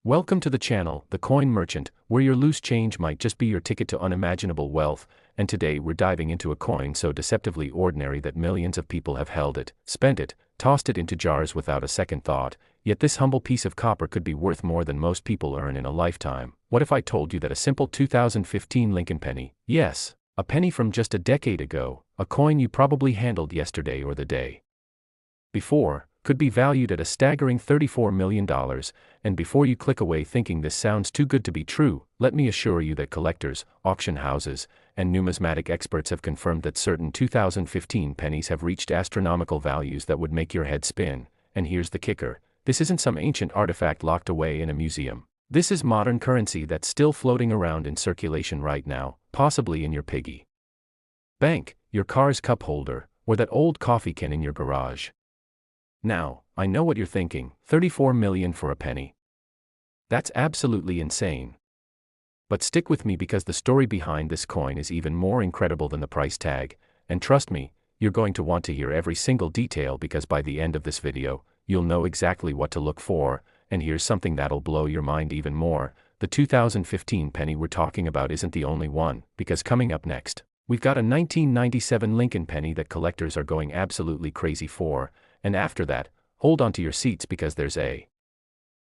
Welcome to the channel, The Coin Merchant, where your loose change might just be your ticket to unimaginable wealth, and today we're diving into a coin so deceptively ordinary that millions of people have held it, spent it, tossed it into jars without a second thought, yet this humble piece of copper could be worth more than most people earn in a lifetime. What if I told you that a simple 2015 Lincoln penny, yes, a penny from just a decade ago, a coin you probably handled yesterday or the day before, could be valued at a staggering $34 million, and before you click away thinking this sounds too good to be true, let me assure you that collectors, auction houses, and numismatic experts have confirmed that certain 2015 pennies have reached astronomical values that would make your head spin. And here's the kicker: this isn't some ancient artifact locked away in a museum. This is modern currency that's still floating around in circulation right now, possibly in your piggy bank, your car's cup holder, or that old coffee can in your garage. Now, I know what you're thinking, $34 million for a penny. That's absolutely insane. But stick with me because the story behind this coin is even more incredible than the price tag, and trust me, you're going to want to hear every single detail because by the end of this video, you'll know exactly what to look for, and here's something that'll blow your mind even more. The 2015 penny we're talking about isn't the only one, because coming up next, we've got a 1997 Lincoln penny that collectors are going absolutely crazy for, and after that, hold on to your seats because there's a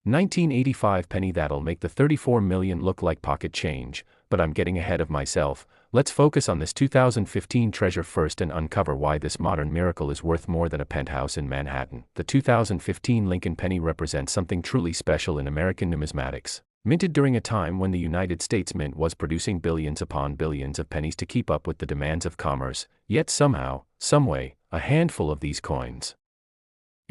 1985 penny that'll make the $34 million look like pocket change. But I'm getting ahead of myself. Let's focus on this 2015 treasure first and uncover why this modern miracle is worth more than a penthouse in Manhattan. The 2015 Lincoln penny represents something truly special in American numismatics. Minted during a time when the United States Mint was producing billions upon billions of pennies to keep up with the demands of commerce, yet somehow, someway, a handful of these coins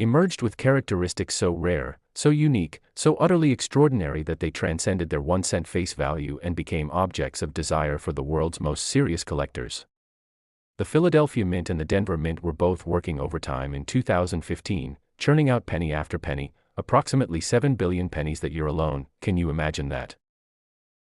emerged with characteristics so rare, so unique, so utterly extraordinary that they transcended their 1-cent face value and became objects of desire for the world's most serious collectors. The Philadelphia Mint and the Denver Mint were both working overtime in 2015, churning out penny after penny, approximately 7 billion pennies that year alone. Can you imagine that?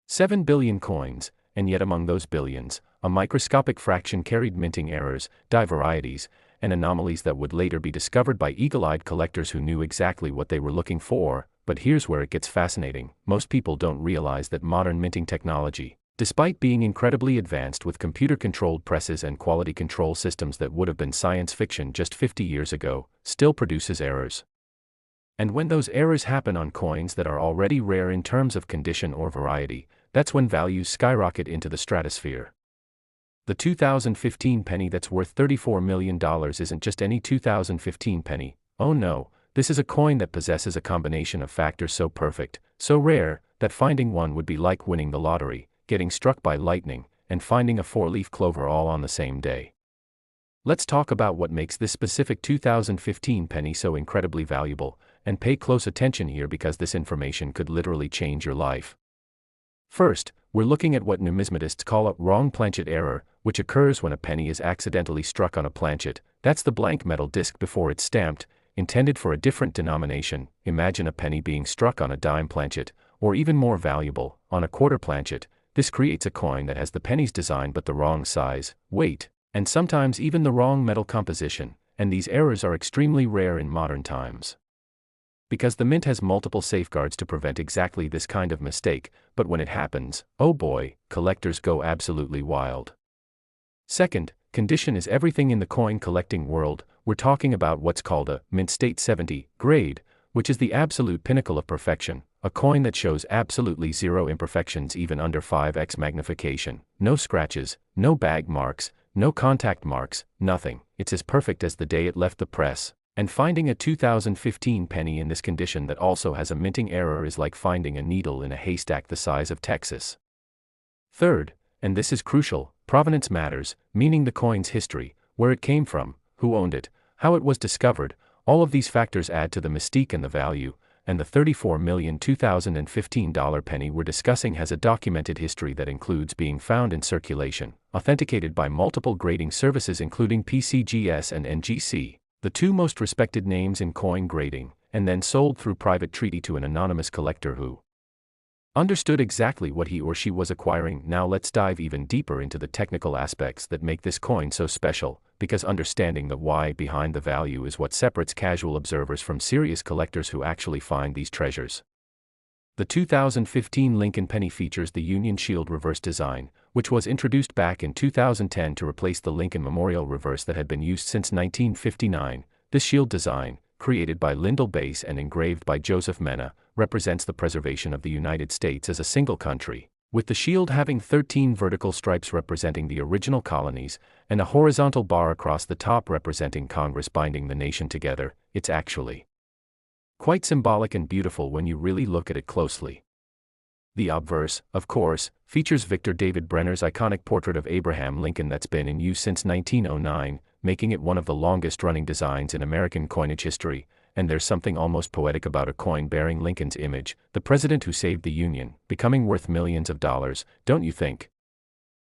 7 billion coins, and yet among those billions, a microscopic fraction carried minting errors, die varieties, and anomalies that would later be discovered by eagle-eyed collectors who knew exactly what they were looking for. But here's where it gets fascinating. Most people don't realize that modern minting technology, despite being incredibly advanced with computer-controlled presses and quality control systems that would have been science fiction just 50 years ago, still produces errors. And when those errors happen on coins that are already rare in terms of condition or variety, that's when values skyrocket into the stratosphere. The 2015 penny that's worth $34 million isn't just any 2015 penny. Oh no, this is a coin that possesses a combination of factors so perfect, so rare, that finding one would be like winning the lottery, getting struck by lightning, and finding a 4-leaf clover all on the same day. Let's talk about what makes this specific 2015 penny so incredibly valuable, and pay close attention here because this information could literally change your life. First, we're looking at what numismatists call a wrong planchet error, which occurs when a penny is accidentally struck on a planchet. That's the blank metal disc before it's stamped, intended for a different denomination. Imagine a penny being struck on a dime planchet, or even more valuable, on a quarter planchet. This creates a coin that has the penny's design but the wrong size, weight, and sometimes even the wrong metal composition, and these errors are extremely rare in modern times. Because the Mint has multiple safeguards to prevent exactly this kind of mistake, but when it happens, oh boy, collectors go absolutely wild. Second, condition is everything in the coin collecting world. We're talking about what's called a Mint State 70 grade, which is the absolute pinnacle of perfection, a coin that shows absolutely zero imperfections even under 5x magnification, no scratches, no bag marks, no contact marks, nothing. It's as perfect as the day it left the press. And finding a 2015 penny in this condition that also has a minting error is like finding a needle in a haystack the size of Texas. Third, and this is crucial, provenance matters, meaning the coin's history, where it came from, who owned it, how it was discovered. All of these factors add to the mystique and the value, and the $34 million 2015 penny we're discussing has a documented history that includes being found in circulation, authenticated by multiple grading services including PCGS and NGC, the two most respected names in coin grading, and then sold through private treaty to an anonymous collector who understood exactly what he or she was acquiring. Now let's dive even deeper into the technical aspects that make this coin so special, because understanding the why behind the value is what separates casual observers from serious collectors who actually find these treasures. The 2015 Lincoln penny features the Union Shield reverse design, which was introduced back in 2010 to replace the Lincoln Memorial reverse that had been used since 1959. This shield design, created by Lyndall Bass and engraved by Joseph Mena, represents the preservation of the United States as a single country, with the shield having 13 vertical stripes representing the original colonies, and a horizontal bar across the top representing Congress binding the nation together. It's actually quite symbolic and beautiful when you really look at it closely. The obverse, of course, features Victor David Brenner's iconic portrait of Abraham Lincoln that's been in use since 1909, making it one of the longest-running designs in American coinage history, and there's something almost poetic about a coin bearing Lincoln's image, the president who saved the Union, becoming worth millions of dollars, don't you think?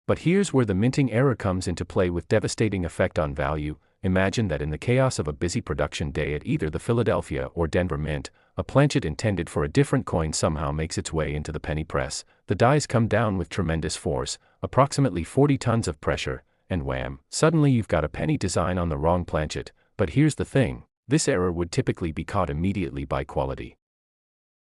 But here's where the minting error comes into play with devastating effect on value. Imagine that in the chaos of a busy production day at either the Philadelphia or Denver Mint, a planchet intended for a different coin somehow makes its way into the penny press. The dies come down with tremendous force, approximately 40 tons of pressure, and wham, suddenly you've got a penny design on the wrong planchet. But here's the thing, this error would typically be caught immediately by quality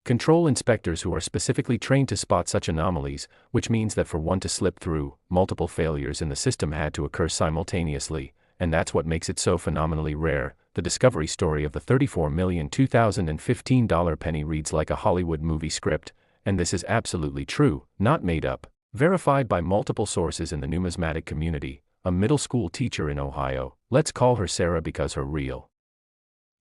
control inspectors who are specifically trained to spot such anomalies, which means that for one to slip through, multiple failures in the system had to occur simultaneously. And that's what makes it so phenomenally rare. The discovery story of the $34,000,2015 penny reads like a Hollywood movie script, and this is absolutely true, not made up. Verified by multiple sources in the numismatic community, a middle school teacher in Ohio, let's call her Sarah because her real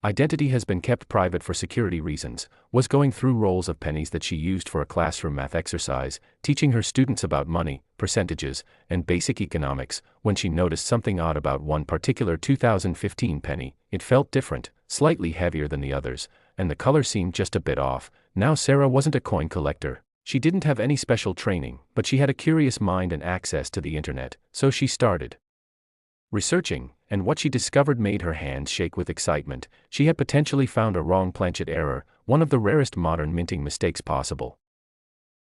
identity has been kept private for security reasons, was going through rolls of pennies that she used for a classroom math exercise, teaching her students about money, percentages, and basic economics, when she noticed something odd about one particular 2015 penny. It felt different, slightly heavier than the others, and the color seemed just a bit off. Now Sarah wasn't a coin collector. She didn't have any special training, but she had a curious mind and access to the internet, so she started researching, and what she discovered made her hands shake with excitement. She had potentially found a wrong planchet error, one of the rarest modern minting mistakes possible.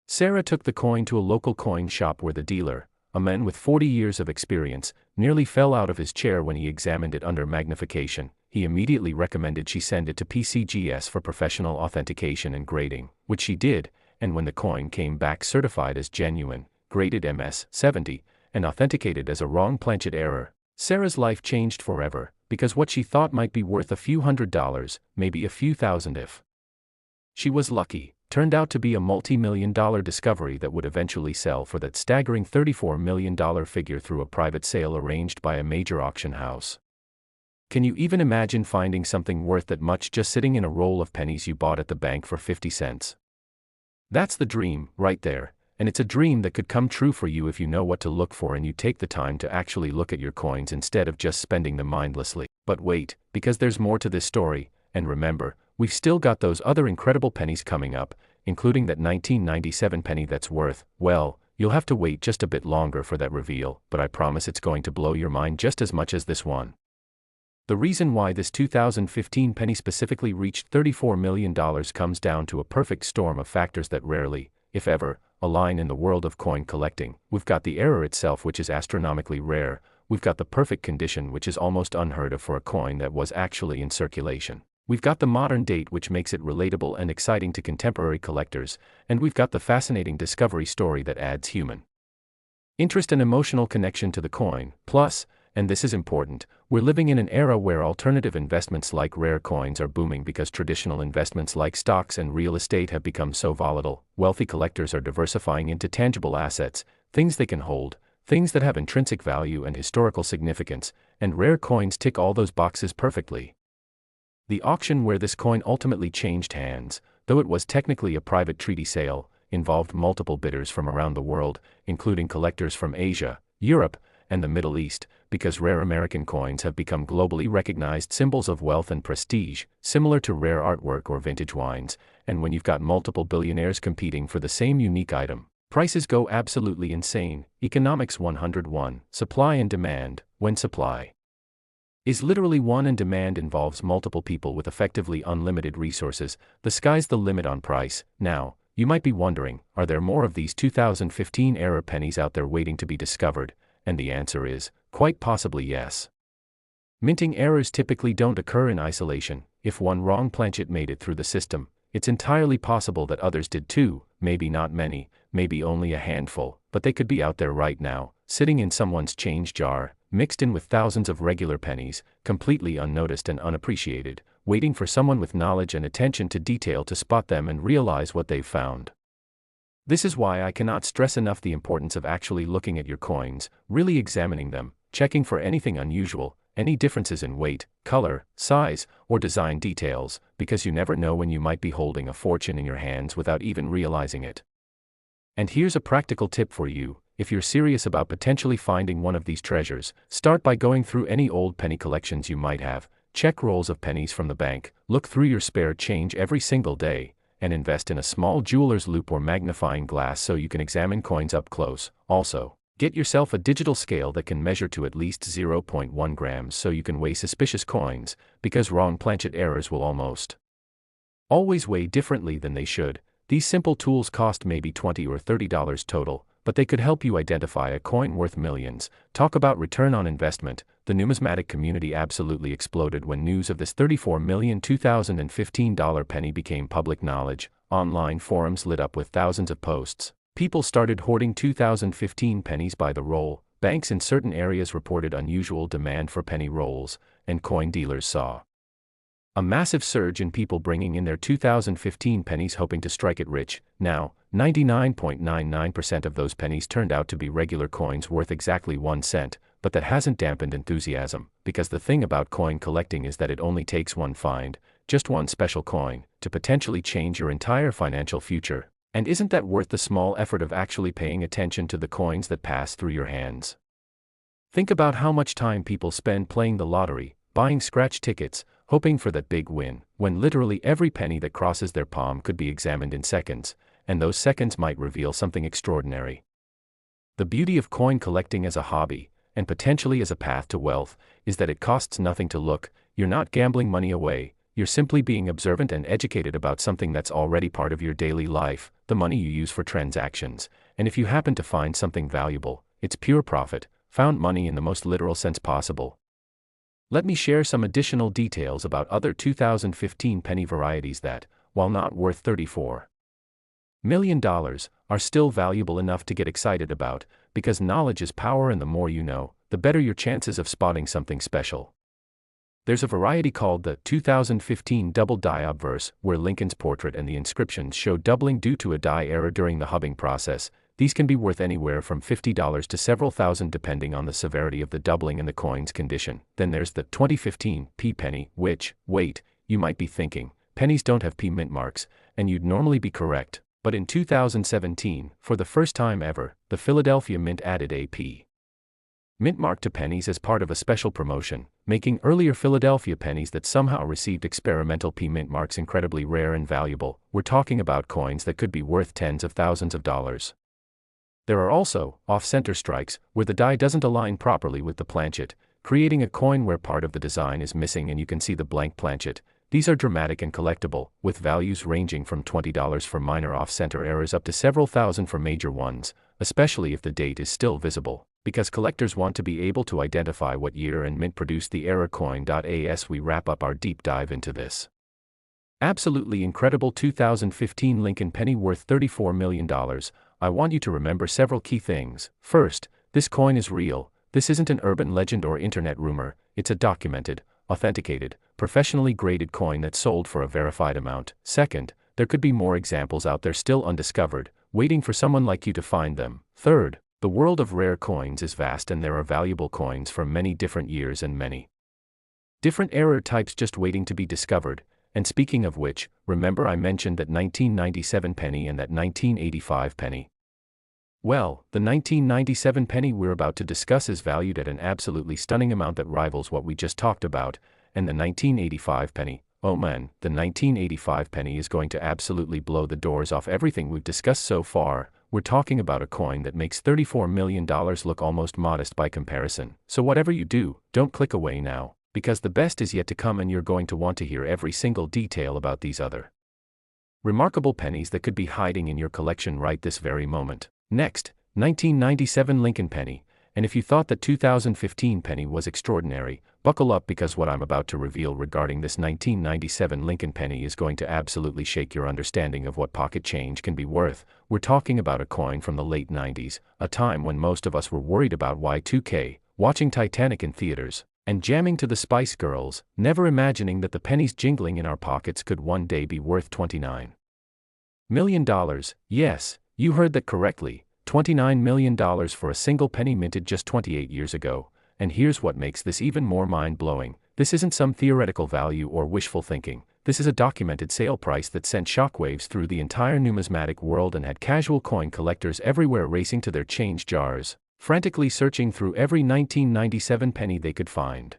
Sarah took the coin to a local coin shop where the dealer, a man with 40 years of experience, nearly fell out of his chair when he examined it under magnification. He immediately recommended she send it to PCGS for professional authentication and grading, which she did, and when the coin came back certified as genuine, graded MS-70, and authenticated as a wrong planchet error, Sarah's life changed forever, because what she thought might be worth a few $100s, maybe a few thousand if she was lucky, turned out to be a multi-million-dollar discovery that would eventually sell for that staggering $34 million figure through a private sale arranged by a major auction house. Can you even imagine finding something worth that much just sitting in a roll of pennies you bought at the bank for 50 cents? That's the dream, right there. And it's a dream that could come true for you if you know what to look for and you take the time to actually look at your coins instead of just spending them mindlessly. But wait, because there's more to this story, and remember, we've still got those other incredible pennies coming up, including that 1997 penny that's worth, well, you'll have to wait just a bit longer for that reveal, but I promise it's going to blow your mind just as much as this one. The reason why this 2015 penny specifically reached $34 million comes down to a perfect storm of factors that rarely, if ever, align in the world of coin collecting. We've got the error itself, which is astronomically rare. We've got the perfect condition, which is almost unheard of for a coin that was actually in circulation. We've got the modern date, which makes it relatable and exciting to contemporary collectors, and we've got the fascinating discovery story that adds human interest and emotional connection to the coin. Plus, and this is important, we're living in an era where alternative investments like rare coins are booming because traditional investments like stocks and real estate have become so volatile. Wealthy collectors are diversifying into tangible assets, things they can hold, things that have intrinsic value and historical significance, and rare coins tick all those boxes perfectly. The auction where this coin ultimately changed hands, though it was technically a private treaty sale, involved multiple bidders from around the world, including collectors from Asia, Europe, and the Middle East, because rare American coins have become globally recognized symbols of wealth and prestige, similar to rare artwork or vintage wines, and when you've got multiple billionaires competing for the same unique item, prices go absolutely insane. Economics 101, supply and demand. When supply is literally one and demand involves multiple people with effectively unlimited resources, the sky's the limit on price. Now, you might be wondering, are there more of these 2015 era pennies out there waiting to be discovered? And the answer is, quite possibly yes. Minting errors typically don't occur in isolation. If one wrong planchet made it through the system, It's entirely possible that others did too, maybe not many, maybe only a handful, but they could be out there right now, sitting in someone's change jar, mixed in with thousands of regular pennies, completely unnoticed and unappreciated, waiting for someone with knowledge and attention to detail to spot them and realize what they've found. This is why I cannot stress enough the importance of actually looking at your coins, really examining them, checking for anything unusual, any differences in weight, color, size, or design details, because you never know when you might be holding a fortune in your hands without even realizing it. And here's a practical tip for you: if you're serious about potentially finding one of these treasures, start by going through any old penny collections you might have, check rolls of pennies from the bank, look through your spare change every single day, and invest in a small jeweler's loupe or magnifying glass so you can examine coins up close. Also, get yourself a digital scale that can measure to at least 0.1 grams so you can weigh suspicious coins, because wrong planchet errors will almost always weigh differently than they should. These simple tools cost maybe $20 or $30 total, but they could help you identify a coin worth millions. Talk about return on investment. The numismatic community absolutely exploded when news of this $34 million 2015 penny became public knowledge. Online forums lit up with thousands of posts. People started hoarding 2015 pennies by the roll. Banks in certain areas reported unusual demand for penny rolls, and coin dealers saw a massive surge in people bringing in their 2015 pennies hoping to strike it rich. Now, 99.99% of those pennies turned out to be regular coins worth exactly 1 cent, but that hasn't dampened enthusiasm, because the thing about coin collecting is that it only takes one find, just one special coin, to potentially change your entire financial future. And isn't that worth the small effort of actually paying attention to the coins that pass through your hands? Think about how much time people spend playing the lottery, buying scratch tickets, hoping for that big win, when literally every penny that crosses their palm could be examined in seconds, and those seconds might reveal something extraordinary. The beauty of coin collecting as a hobby, and potentially as a path to wealth, is that it costs nothing to look. You're not gambling money away, you're simply being observant and educated about something that's already part of your daily life, the money you use for transactions, and if you happen to find something valuable, it's pure profit, found money in the most literal sense possible. Let me share some additional details about other 2015 penny varieties that, while not worth $34 million, are still valuable enough to get excited about, because knowledge is power and the more you know, the better your chances of spotting something special. There's a variety called the 2015 double die obverse, where Lincoln's portrait and the inscriptions show doubling due to a die error during the hubbing process. These can be worth anywhere from $50 to several thousand depending on the severity of the doubling and the coin's condition. Then there's the 2015 P penny, which, wait, you might be thinking, pennies don't have P mint marks, and you'd normally be correct. But in 2017, for the first time ever, the Philadelphia Mint added a P mint mark to pennies as part of a special promotion, making earlier Philadelphia pennies that somehow received experimental P mint marks incredibly rare and valuable. We're talking about coins that could be worth tens of thousands of dollars. There are also off-center strikes, where the die doesn't align properly with the planchet, creating a coin where part of the design is missing and you can see the blank planchet. These are dramatic and collectible, with values ranging from $20 for minor off-center errors up to several thousand for major ones, especially if the date is still visible, because collectors want to be able to identify what year and mint produced the error coin. As we wrap up our deep dive into this absolutely incredible 2015 Lincoln penny worth $34 million, I want you to remember several key things. First, this coin is real. This isn't an urban legend or internet rumor. It's a documented, authenticated, professionally graded coin that sold for a verified amount. Second, there could be more examples out there still undiscovered, waiting for someone like you to find them. Third, the world of rare coins is vast and there are valuable coins from many different years and many different error types just waiting to be discovered. And speaking of which, remember I mentioned that 1997 penny and that 1985 penny? Well, the 1997 penny we're about to discuss is valued at an absolutely stunning amount that rivals what we just talked about, and the 1985 penny, oh man, the 1985 penny is going to absolutely blow the doors off everything we've discussed so far. We're talking about a coin that makes $34 million look almost modest by comparison. So whatever you do, don't click away now, because the best is yet to come and you're going to want to hear every single detail about these other remarkable pennies that could be hiding in your collection right this very moment. Next, 1997 Lincoln penny, And if you thought that 2015 penny was extraordinary, buckle up because what I'm about to reveal regarding this 1997 Lincoln penny is going to absolutely shake your understanding of what pocket change can be worth. We're talking about a coin from the late 90s, a time when most of us were worried about Y2K, watching Titanic in theaters, and jamming to the Spice Girls, never imagining that the pennies jingling in our pockets could one day be worth $29 million. Yes, you heard that correctly. $29 million for a single penny minted just 28 years ago, and here's what makes this even more mind-blowing. This isn't some theoretical value or wishful thinking. This is a documented sale price that sent shockwaves through the entire numismatic world and had casual coin collectors everywhere racing to their change jars, frantically searching through every 1997 penny they could find.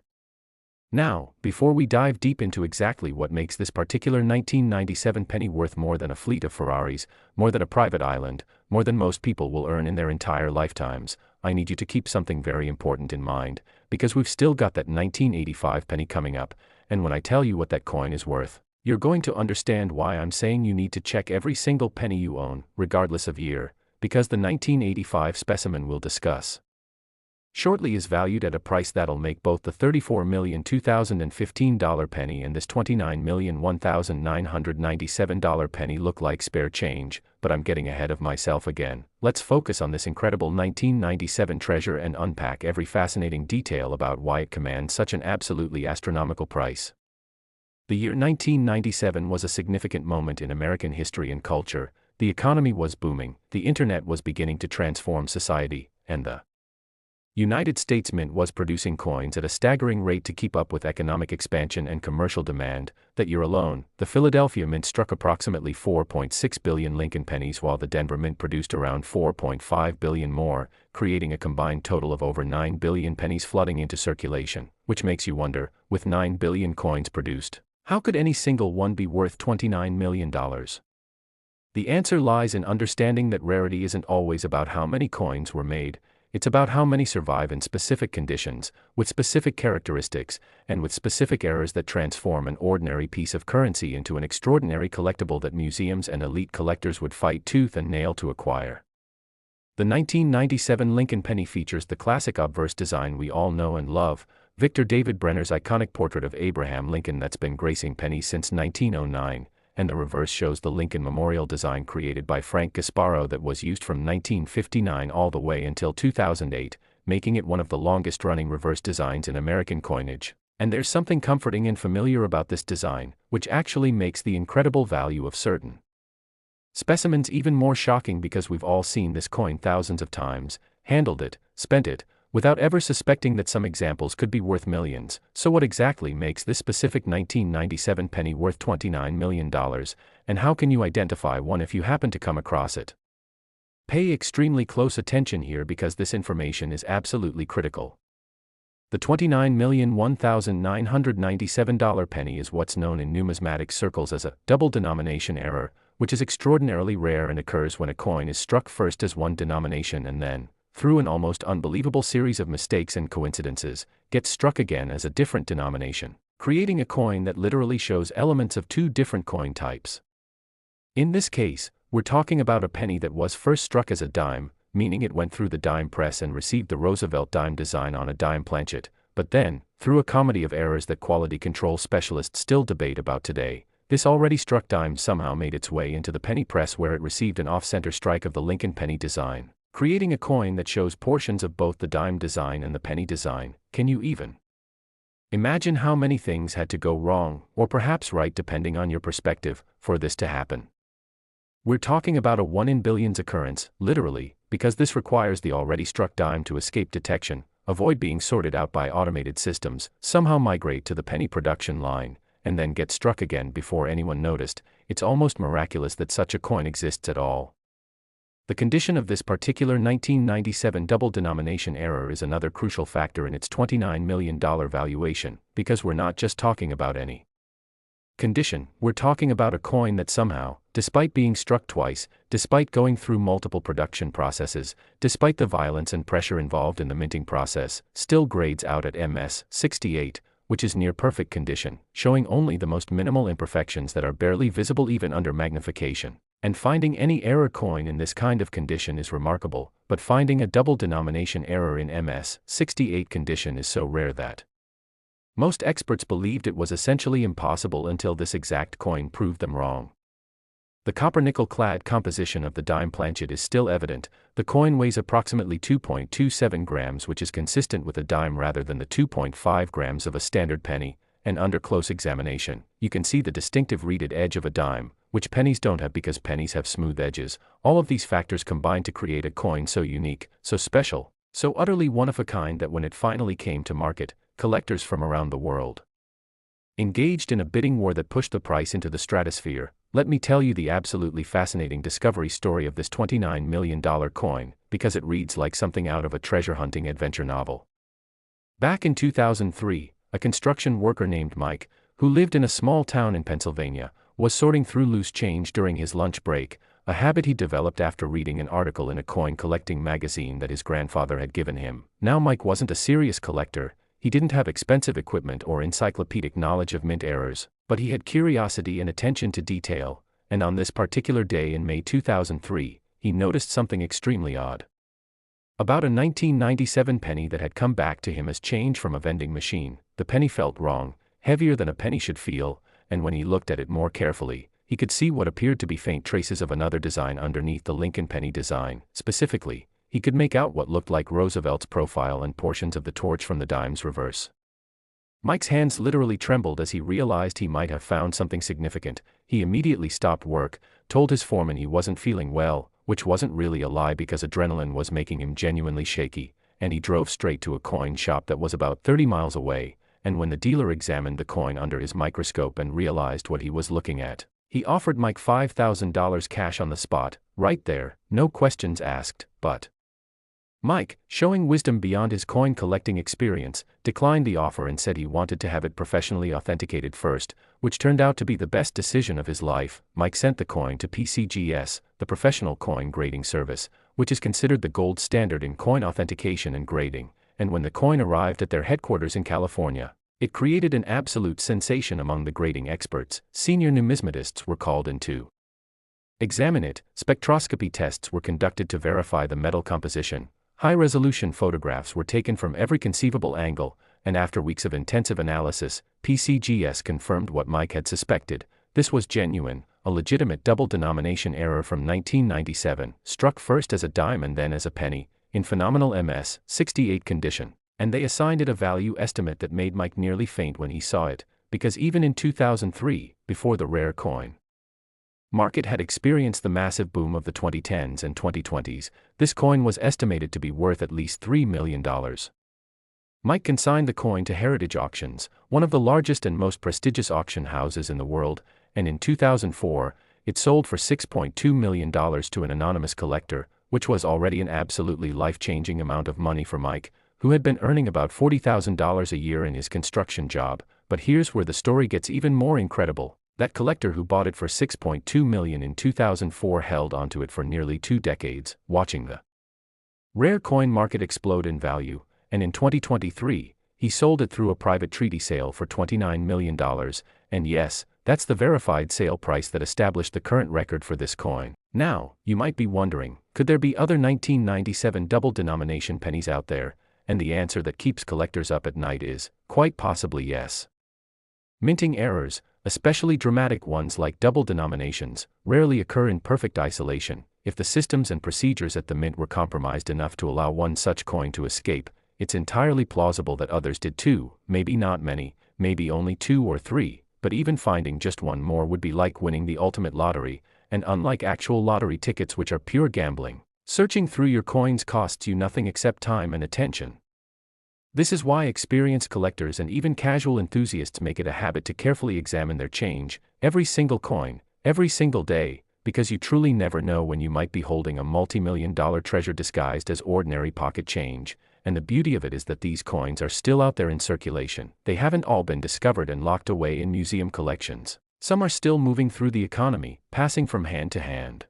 Now, before we dive deep into exactly what makes this particular 1997 penny worth more than a fleet of Ferraris, more than a private island, more than most people will earn in their entire lifetimes, I need you to keep something very important in mind, because we've still got that 1985 penny coming up, and when I tell you what that coin is worth, you're going to understand why I'm saying you need to check every single penny you own, regardless of year, because the 1985 specimen we'll discuss shortly is valued at a price that'll make both the $34 million 2015 penny and this $29 million 1997 penny look like spare change, but I'm getting ahead of myself again. Let's focus on this incredible 1997 treasure and unpack every fascinating detail about why it commands such an absolutely astronomical price. The year 1997 was a significant moment in American history and culture. The economy was booming, the internet was beginning to transform society, and the United States Mint was producing coins at a staggering rate to keep up with economic expansion and commercial demand. That year alone, the Philadelphia Mint struck approximately 4.6 billion Lincoln pennies while the Denver Mint produced around 4.5 billion more, creating a combined total of over 9 billion pennies flooding into circulation, which makes you wonder, with 9 billion coins produced, how could any single one be worth $29 million? The answer lies in understanding that rarity isn't always about how many coins were made. It's about how many survive in specific conditions, with specific characteristics, and with specific errors that transform an ordinary piece of currency into an extraordinary collectible that museums and elite collectors would fight tooth and nail to acquire. The 1997 Lincoln penny features the classic obverse design we all know and love, Victor David Brenner's iconic portrait of Abraham Lincoln that's been gracing pennies since 1909. And the reverse shows the Lincoln Memorial design created by Frank Gasparo that was used from 1959 all the way until 2008, making it one of the longest-running reverse designs in American coinage. And there's something comforting and familiar about this design, which actually makes the incredible value of certain specimens even more shocking because we've all seen this coin thousands of times, handled it, spent it, without ever suspecting that some examples could be worth millions. So what exactly makes this specific 1997 penny worth $29 million, and how can you identify one if you happen to come across it? Pay extremely close attention here because this information is absolutely critical. The $29 million 1997 penny is what's known in numismatic circles as a double denomination error, which is extraordinarily rare and occurs when a coin is struck first as one denomination and then, through an almost unbelievable series of mistakes and coincidences, gets struck again as a different denomination, creating a coin that literally shows elements of two different coin types. In this case, we're talking about a penny that was first struck as a dime, meaning it went through the dime press and received the Roosevelt dime design on a dime planchet, but then, through a comedy of errors that quality control specialists still debate about today, this already struck dime somehow made its way into the penny press where it received an off-center strike of the Lincoln penny design, creating a coin that shows portions of both the dime design and the penny design. Can you even imagine how many things had to go wrong, or perhaps right depending on your perspective, for this to happen? We're talking about a 1 in billions occurrence, literally, because this requires the already struck dime to escape detection, avoid being sorted out by automated systems, somehow migrate to the penny production line, and then get struck again before anyone noticed. It's almost miraculous that such a coin exists at all. The condition of this particular 1997 double denomination error is another crucial factor in its $29 million valuation, because we're not just talking about any condition, we're talking about a coin that somehow, despite being struck twice, despite going through multiple production processes, despite the violence and pressure involved in the minting process, still grades out at MS 68, which is near perfect condition, showing only the most minimal imperfections that are barely visible even under magnification. And finding any error coin in this kind of condition is remarkable, but finding a double denomination error in MS-68 condition is so rare that most experts believed it was essentially impossible until this exact coin proved them wrong. The copper-nickel clad composition of the dime planchet is still evident. The coin weighs approximately 2.27 grams, which is consistent with a dime rather than the 2.5 grams of a standard penny, and under close examination, you can see the distinctive reeded edge of a dime, which pennies don't have because pennies have smooth edges. All of these factors combine to create a coin so unique, so special, so utterly one of a kind that when it finally came to market, collectors from around the world engaged in a bidding war that pushed the price into the stratosphere. Let me tell you the absolutely fascinating discovery story of this $29 million coin, because it reads like something out of a treasure hunting adventure novel. Back in 2003, a construction worker named Mike, who lived in a small town in Pennsylvania, was sorting through loose change during his lunch break, a habit he developed after reading an article in a coin collecting magazine that his grandfather had given him. Now Mike wasn't a serious collector. He didn't have expensive equipment or encyclopedic knowledge of mint errors, but he had curiosity and attention to detail, and on this particular day in May 2003, he noticed something extremely odd about a 1997 penny that had come back to him as change from a vending machine. The penny felt wrong, heavier than a penny should feel, and when he looked at it more carefully, he could see what appeared to be faint traces of another design underneath the Lincoln penny design. Specifically, he could make out what looked like Roosevelt's profile and portions of the torch from the dime's reverse. Mike's hands literally trembled as he realized he might have found something significant. He immediately stopped work, told his foreman he wasn't feeling well, which wasn't really a lie because adrenaline was making him genuinely shaky, and he drove straight to a coin shop that was about 30 miles away, and when the dealer examined the coin under his microscope and realized what he was looking at, he offered Mike $5,000 cash on the spot, right there, no questions asked. But Mike, showing wisdom beyond his coin collecting experience, declined the offer and said he wanted to have it professionally authenticated first, which turned out to be the best decision of his life. Mike sent the coin to PCGS, the professional coin grading service, which is considered the gold standard in coin authentication and grading, and when the coin arrived at their headquarters in California, it created an absolute sensation among the grading experts. Senior numismatists were called in to examine it. Spectroscopy tests were conducted to verify the metal composition. High-resolution photographs were taken from every conceivable angle, and after weeks of intensive analysis, PCGS confirmed what Mike had suspected. This was genuine, a legitimate double denomination error from 1997, struck first as a dime and then as a penny, in phenomenal MS-68 condition, and they assigned it a value estimate that made Mike nearly faint when he saw it, because even in 2003, before the rare coin market had experienced the massive boom of the 2010s and 2020s, this coin was estimated to be worth at least $3 million. Mike consigned the coin to Heritage Auctions, one of the largest and most prestigious auction houses in the world, and in 2004, it sold for $6.2 million to an anonymous collector, which was already an absolutely life-changing amount of money for Mike, who had been earning about $40,000 a year in his construction job. But here's where the story gets even more incredible. That collector who bought it for $6.2 million in 2004 held onto it for nearly 2 decades, watching the rare coin market explode in value, and in 2023, he sold it through a private treaty sale for $29 million, and yes, that's the verified sale price that established the current record for this coin. Now, you might be wondering, could there be other 1997 double denomination pennies out there? And the answer that keeps collectors up at night is, quite possibly yes. Minting errors, especially dramatic ones like double denominations, rarely occur in perfect isolation. If the systems and procedures at the mint were compromised enough to allow one such coin to escape, it's entirely plausible that others did too. Maybe not many, maybe only 2 or 3, but even finding just one more would be like winning the ultimate lottery, and unlike actual lottery tickets, which are pure gambling, searching through your coins costs you nothing except time and attention. This is why experienced collectors and even casual enthusiasts make it a habit to carefully examine their change, every single coin, every single day, because you truly never know when you might be holding a multi-million-dollar treasure disguised as ordinary pocket change, and the beauty of it is that these coins are still out there in circulation. They haven't all been discovered and locked away in museum collections. Some are still moving through the economy, passing from hand to hand,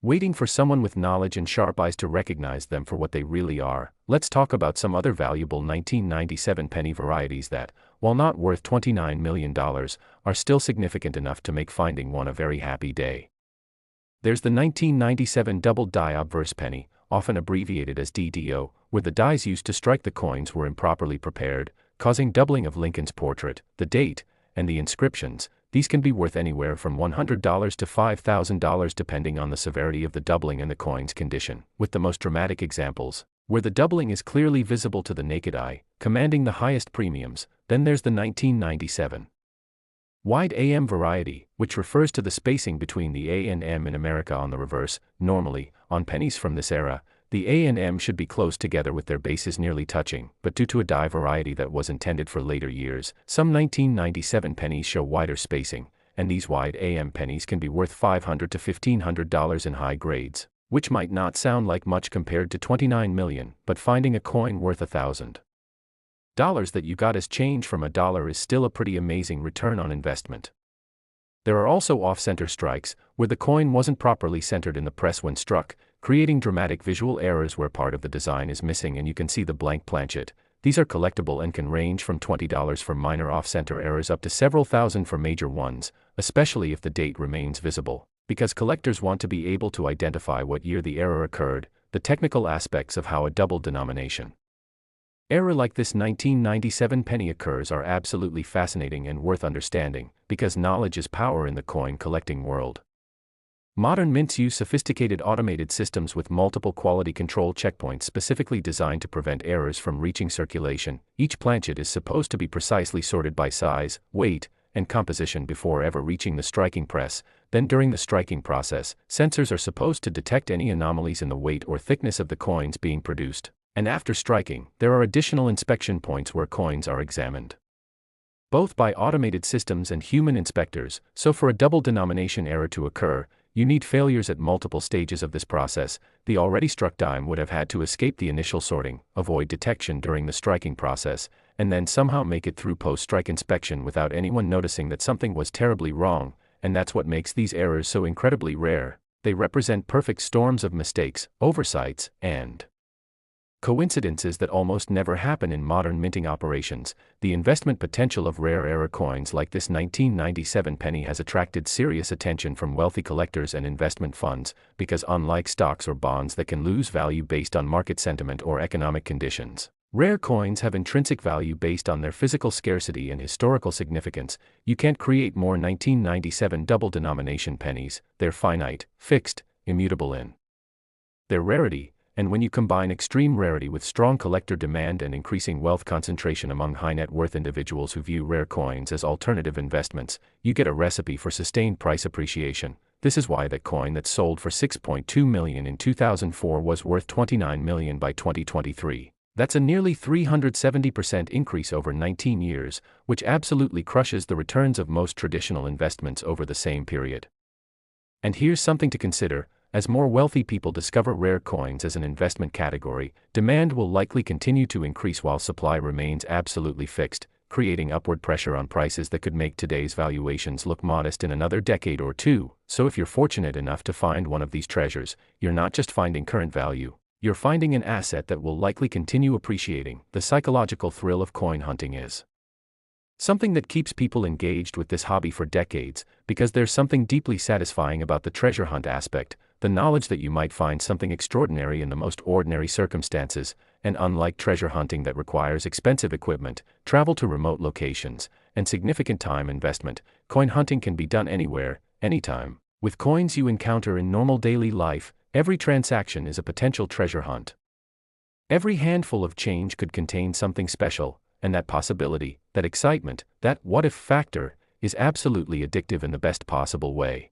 waiting for someone with knowledge and sharp eyes to recognize them for what they really are. Let's talk about some other valuable 1997 penny varieties that, while not worth $29 million, are still significant enough to make finding one a very happy day. There's the 1997 double die obverse penny, often abbreviated as DDO, where the dies used to strike the coins were improperly prepared, causing doubling of Lincoln's portrait, the date, and the inscriptions. These can be worth anywhere from $100 to $5,000 depending on the severity of the doubling and the coin's condition, with the most dramatic examples, where the doubling is clearly visible to the naked eye, commanding the highest premiums. Then there's the 1997 wide AM variety, which refers to the spacing between the A and M in America on the reverse. Normally, on pennies from this era, the A and M should be close together with their bases nearly touching, but due to a die variety that was intended for later years, some 1997 pennies show wider spacing, and these wide AM pennies can be worth $500 to $1,500 in high grades, which might not sound like much compared to $29 million, but finding a coin worth $1,000 that you got as change from $1 is still a pretty amazing return on investment. There are also off-center strikes, where the coin wasn't properly centered in the press when struck, creating dramatic visual errors where part of the design is missing and you can see the blank planchet. These are collectible and can range from $20 for minor off-center errors up to several thousand for major ones, especially if the date remains visible, because collectors want to be able to identify what year the error occurred. The technical aspects of how a double denomination error like this 1997 penny occurs are absolutely fascinating and worth understanding, because knowledge is power in the coin collecting world. Modern mints use sophisticated automated systems with multiple quality control checkpoints specifically designed to prevent errors from reaching circulation. Each planchet is supposed to be precisely sorted by size, weight, and composition before ever reaching the striking press. Then during the striking process, sensors are supposed to detect any anomalies in the weight or thickness of the coins being produced. And after striking, there are additional inspection points where coins are examined, both by automated systems and human inspectors. So for a double denomination error to occur, you need failures at multiple stages of this process. The already struck dime would have had to escape the initial sorting, avoid detection during the striking process, and then somehow make it through post-strike inspection without anyone noticing that something was terribly wrong. And that's what makes these errors so incredibly rare. They represent perfect storms of mistakes, oversights, and coincidences that almost never happen in modern minting operations. The investment potential of rare error coins like this 1997 penny has attracted serious attention from wealthy collectors and investment funds, because unlike stocks or bonds that can lose value based on market sentiment or economic conditions, rare coins have intrinsic value based on their physical scarcity and historical significance. You can't create more 1997 double denomination pennies. They're finite, fixed, immutable in their rarity. And when you combine extreme rarity with strong collector demand and increasing wealth concentration among high net worth individuals who view rare coins as alternative investments, you get a recipe for sustained price appreciation. This is why that coin that sold for $6.2 million in 2004 was worth $29 million by 2023. That's a nearly 370% increase over 19 years, which absolutely crushes the returns of most traditional investments over the same period. And here's something to consider. As more wealthy people discover rare coins as an investment category, demand will likely continue to increase while supply remains absolutely fixed, creating upward pressure on prices that could make today's valuations look modest in another decade or two. So if you're fortunate enough to find one of these treasures, you're not just finding current value, you're finding an asset that will likely continue appreciating. The psychological thrill of coin hunting is something that keeps people engaged with this hobby for decades, because there's something deeply satisfying about the treasure hunt aspect, the knowledge that you might find something extraordinary in the most ordinary circumstances. And unlike treasure hunting that requires expensive equipment, travel to remote locations, and significant time investment, coin hunting can be done anywhere, anytime. With coins you encounter in normal daily life, every transaction is a potential treasure hunt. Every handful of change could contain something special, and that possibility, that excitement, that what-if factor, is absolutely addictive in the best possible way.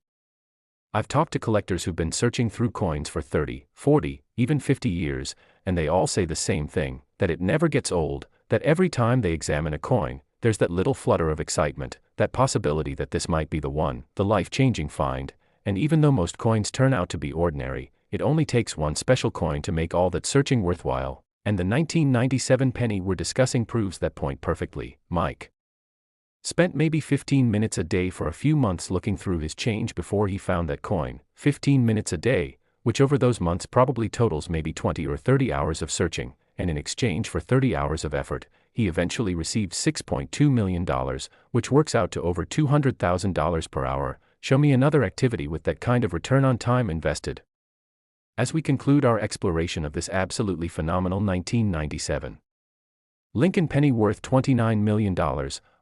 I've talked to collectors who've been searching through coins for 30, 40, even 50 years, and they all say the same thing, that it never gets old, that every time they examine a coin, there's that little flutter of excitement, that possibility that this might be the one, the life-changing find. And even though most coins turn out to be ordinary, it only takes one special coin to make all that searching worthwhile, and the 1997 penny we're discussing proves that point perfectly. Mike spent maybe 15 minutes a day for a few months looking through his change before he found that coin. 15 minutes a day, which over those months probably totals maybe 20 or 30 hours of searching, and in exchange for 30 hours of effort, he eventually received $6.2 million, which works out to over $200,000 per hour. Show me another activity with that kind of return on time invested. As we conclude our exploration of this absolutely phenomenal 1997 Lincoln penny worth $29 million,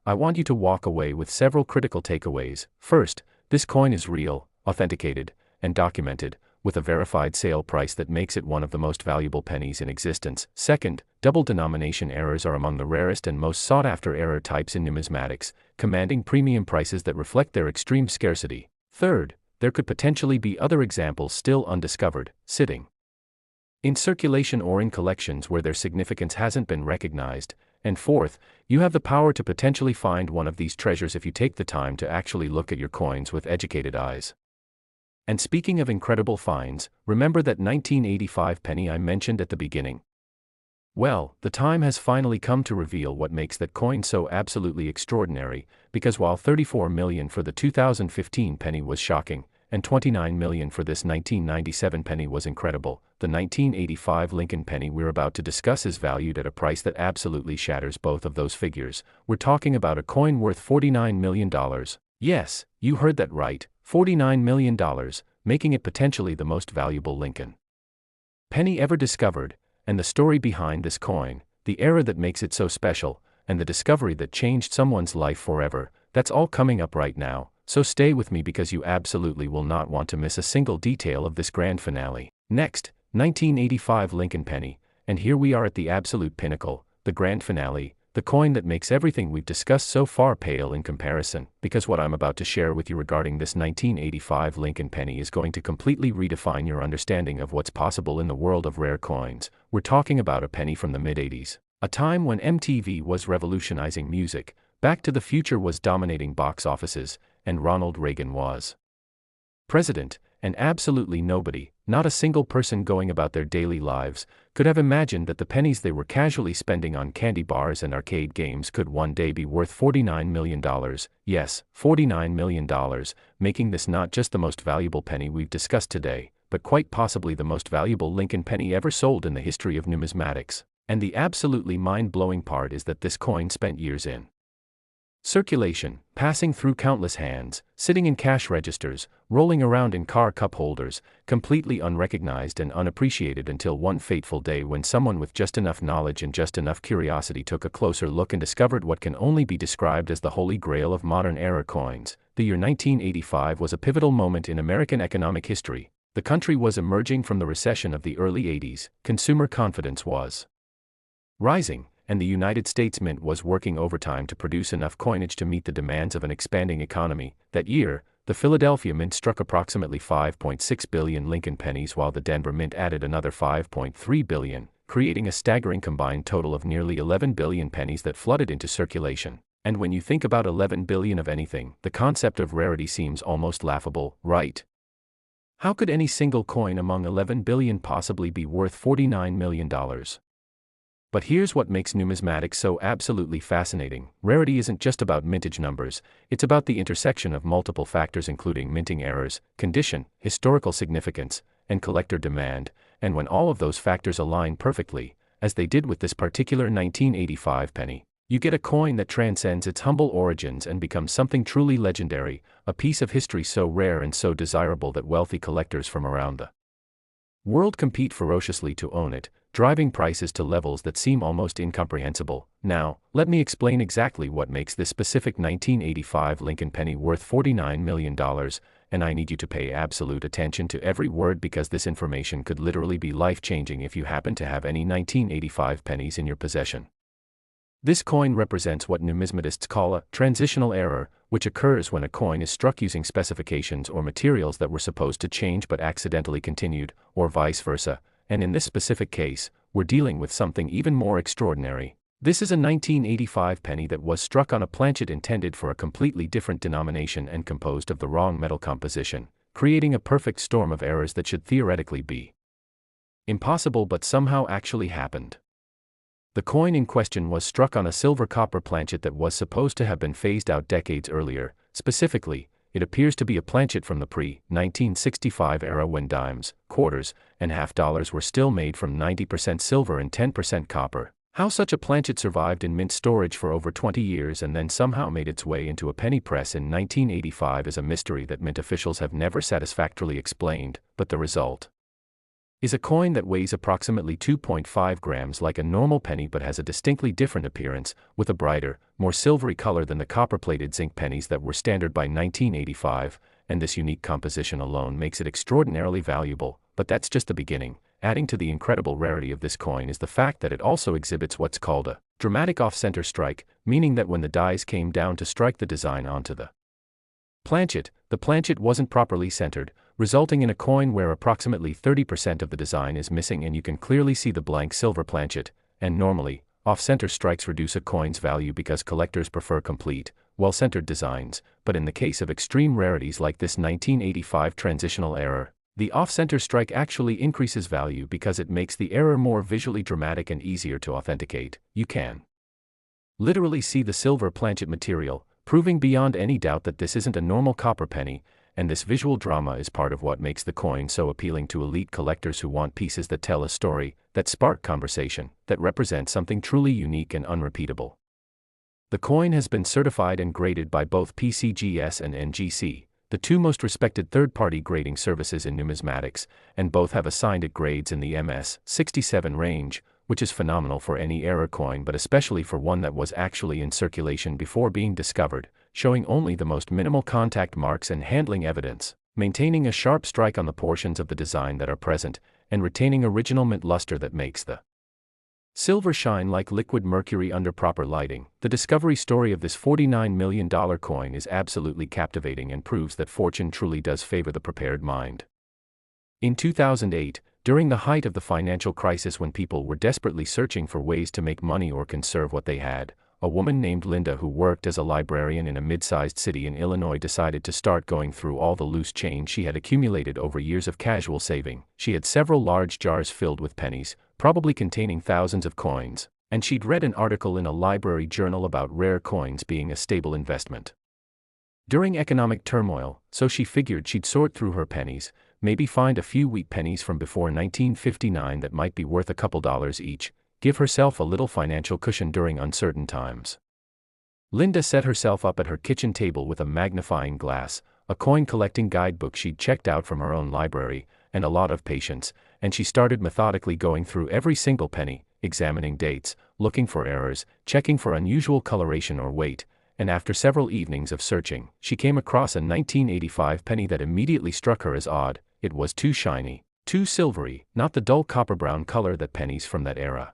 I want you to walk away with several critical takeaways. First, this coin is real, authenticated, and documented, with a verified sale price that makes it one of the most valuable pennies in existence. Second, double denomination errors are among the rarest and most sought-after error types in numismatics, commanding premium prices that reflect their extreme scarcity. Third, there could potentially be other examples still undiscovered, sitting in circulation or in collections where their significance hasn't been recognized. And fourth, you have the power to potentially find one of these treasures if you take the time to actually look at your coins with educated eyes. And speaking of incredible finds, remember that 1985 penny I mentioned at the beginning? Well, the time has finally come to reveal what makes that coin so absolutely extraordinary, because while $34 million for the 2015 penny was shocking, and $29 million for this 1997 penny was incredible, the 1985 Lincoln penny we're about to discuss is valued at a price that absolutely shatters both of those figures. We're talking about a coin worth $49 million. Yes, you heard that right, $49 million, making it potentially the most valuable Lincoln penny ever discovered, and the story behind this coin, the era that makes it so special, and the discovery that changed someone's life forever, that's all coming up right now. So stay with me because you absolutely will not want to miss a single detail of this grand finale. Next, 1985 Lincoln penny, and here we are at the absolute pinnacle, the grand finale, the coin that makes everything we've discussed so far pale in comparison, because what I'm about to share with you regarding this 1985 Lincoln penny is going to completely redefine your understanding of what's possible in the world of rare coins. We're talking about a penny from the mid-80s, a time when MTV was revolutionizing music, Back to the Future was dominating box offices, and Ronald Reagan was president, and absolutely nobody, not a single person going about their daily lives, could have imagined that the pennies they were casually spending on candy bars and arcade games could one day be worth $49 million. Yes, $49 million, making this not just the most valuable penny we've discussed today, but quite possibly the most valuable Lincoln penny ever sold in the history of numismatics. And the absolutely mind-blowing part is that this coin spent years in circulation, passing through countless hands, sitting in cash registers, rolling around in car cup holders, completely unrecognized and unappreciated until one fateful day when someone with just enough knowledge and just enough curiosity took a closer look and discovered what can only be described as the holy grail of modern era coins. The year 1985 was a pivotal moment in American economic history. The country was emerging from the recession of the early 80s, consumer confidence was rising, and the United States Mint was working overtime to produce enough coinage to meet the demands of an expanding economy. That year, the Philadelphia Mint struck approximately 5.6 billion Lincoln pennies while the Denver Mint added another 5.3 billion, creating a staggering combined total of nearly 11 billion pennies that flooded into circulation. And when you think about 11 billion of anything, the concept of rarity seems almost laughable, right? How could any single coin among 11 billion possibly be worth $49 million? But here's what makes numismatics so absolutely fascinating. Rarity isn't just about mintage numbers, it's about the intersection of multiple factors including minting errors, condition, historical significance, and collector demand, and when all of those factors align perfectly, as they did with this particular 1985 penny, you get a coin that transcends its humble origins and becomes something truly legendary, a piece of history so rare and so desirable that wealthy collectors from around the world compete ferociously to own it, driving prices to levels that seem almost incomprehensible. Now, let me explain exactly what makes this specific 1985 Lincoln penny worth $49 million, and I need you to pay absolute attention to every word because this information could literally be life-changing if you happen to have any 1985 pennies in your possession. This coin represents what numismatists call a transitional error, which occurs when a coin is struck using specifications or materials that were supposed to change but accidentally continued, or vice versa. And in this specific case, we're dealing with something even more extraordinary. This is a 1985 penny that was struck on a planchet intended for a completely different denomination and composed of the wrong metal composition, creating a perfect storm of errors that should theoretically be impossible but somehow actually happened. The coin in question was struck on a silver-copper planchet that was supposed to have been phased out decades earlier. Specifically, it appears to be a planchet from the pre-1965 era when dimes, quarters, and half dollars were still made from 90% silver and 10% copper. How such a planchet survived in mint storage for over 20 years and then somehow made its way into a penny press in 1985 is a mystery that mint officials have never satisfactorily explained, but the result is a coin that weighs approximately 2.5 grams like a normal penny but has a distinctly different appearance, with a brighter, more silvery color than the copper-plated zinc pennies that were standard by 1985, and this unique composition alone makes it extraordinarily valuable, but that's just the beginning. Adding to the incredible rarity of this coin is the fact that it also exhibits what's called a dramatic off-center strike, meaning that when the dies came down to strike the design onto the planchet wasn't properly centered, resulting in a coin where approximately 30% of the design is missing and you can clearly see the blank silver planchet, and normally, off-center strikes reduce a coin's value because collectors prefer complete, well-centered designs, but in the case of extreme rarities like this 1985 transitional error, the off-center strike actually increases value because it makes the error more visually dramatic and easier to authenticate. You can literally see the silver planchet material, proving beyond any doubt that this isn't a normal copper penny, and this visual drama is part of what makes the coin so appealing to elite collectors who want pieces that tell a story, that spark conversation, that represent something truly unique and unrepeatable. The coin has been certified and graded by both PCGS and NGC, the two most respected third-party grading services in numismatics, and both have assigned it grades in the MS 67 range, which is phenomenal for any era coin but especially for one that was actually in circulation before being discovered, showing only the most minimal contact marks and handling evidence, maintaining a sharp strike on the portions of the design that are present, and retaining original mint luster that makes the silver shine like liquid mercury under proper lighting. The discovery story of this $49 million coin is absolutely captivating and proves that fortune truly does favor the prepared mind. In 2008, during the height of the financial crisis when people were desperately searching for ways to make money or conserve what they had, a woman named Linda who worked as a librarian in a mid-sized city in Illinois decided to start going through all the loose change she had accumulated over years of casual saving. She had several large jars filled with pennies, probably containing thousands of coins, and she'd read an article in a library journal about rare coins being a stable investment during economic turmoil, so she figured she'd sort through her pennies, maybe find a few wheat pennies from before 1959 that might be worth a couple dollars each, give herself a little financial cushion during uncertain times. Linda set herself up at her kitchen table with a magnifying glass, a coin collecting guidebook she'd checked out from her own library, and a lot of patience, and she started methodically going through every single penny, examining dates, looking for errors, checking for unusual coloration or weight, and after several evenings of searching, she came across a 1985 penny that immediately struck her as odd. It was too shiny, too silvery, not the dull copper-brown color that pennies from that era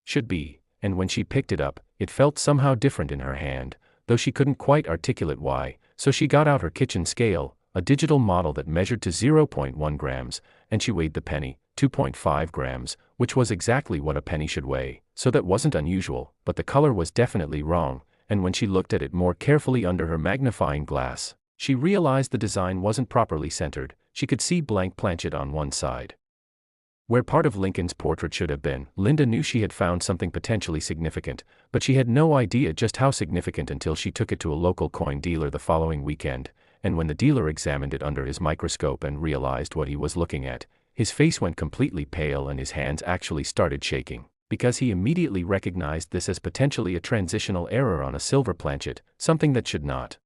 should be, and when she picked it up, it felt somehow different in her hand, though she couldn't quite articulate why, so she got out her kitchen scale, a digital model that measured to 0.1 grams, and she weighed the penny, 2.5 grams, which was exactly what a penny should weigh, so that wasn't unusual, but the color was definitely wrong, and when she looked at it more carefully under her magnifying glass, she realized the design wasn't properly centered. She could see blank planchet on one side, where part of Lincoln's portrait should have been. Linda knew she had found something potentially significant, but she had no idea just how significant until she took it to a local coin dealer the following weekend, and when the dealer examined it under his microscope and realized what he was looking at, his face went completely pale and his hands actually started shaking, because he immediately recognized this as potentially a transitional error on a silver planchet, something that should not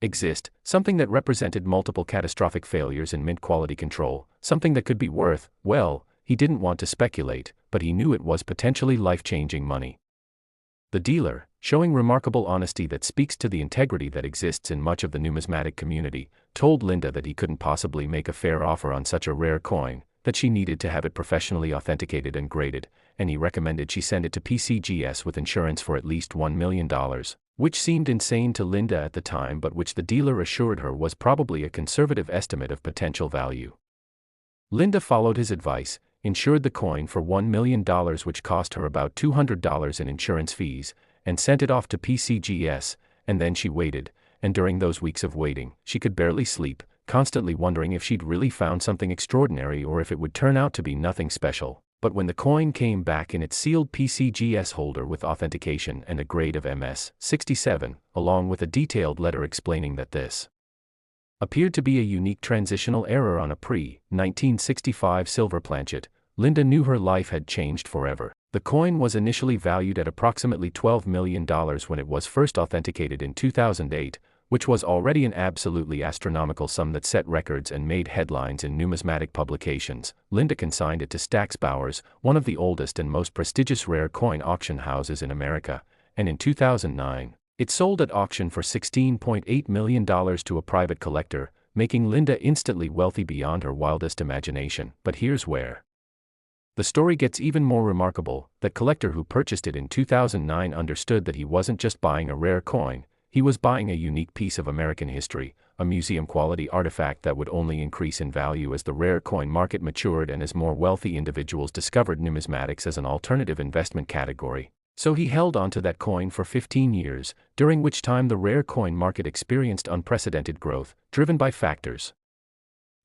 exist, something that represented multiple catastrophic failures in mint quality control, something that could be worth, well, he didn't want to speculate, but he knew it was potentially life-changing money. The dealer, showing remarkable honesty that speaks to the integrity that exists in much of the numismatic community, told Linda that he couldn't possibly make a fair offer on such a rare coin, that she needed to have it professionally authenticated and graded, and he recommended she send it to PCGS with insurance for at least $1 million. Which seemed insane to Linda at the time but which the dealer assured her was probably a conservative estimate of potential value. Linda followed his advice, insured the coin for $1 million which cost her about $200 in insurance fees, and sent it off to PCGS, and then she waited, and during those weeks of waiting, she could barely sleep, constantly wondering if she'd really found something extraordinary or if it would turn out to be nothing special. But when the coin came back in its sealed PCGS holder with authentication and a grade of MS 67, along with a detailed letter explaining that this appeared to be a unique transitional error on a pre-1965 silver planchet, Linda knew her life had changed forever. The coin was initially valued at approximately $12 million when it was first authenticated in 2008, which was already an absolutely astronomical sum that set records and made headlines in numismatic publications. Linda consigned it to Stack's Bowers, one of the oldest and most prestigious rare coin auction houses in America, and in 2009, it sold at auction for $16.8 million to a private collector, making Linda instantly wealthy beyond her wildest imagination. But here's where the story gets even more remarkable. That collector who purchased it in 2009 understood that he wasn't just buying a rare coin, he was buying a unique piece of American history, a museum-quality artifact that would only increase in value as the rare coin market matured and as more wealthy individuals discovered numismatics as an alternative investment category. So he held on to that coin for 15 years, during which time the rare coin market experienced unprecedented growth, driven by factors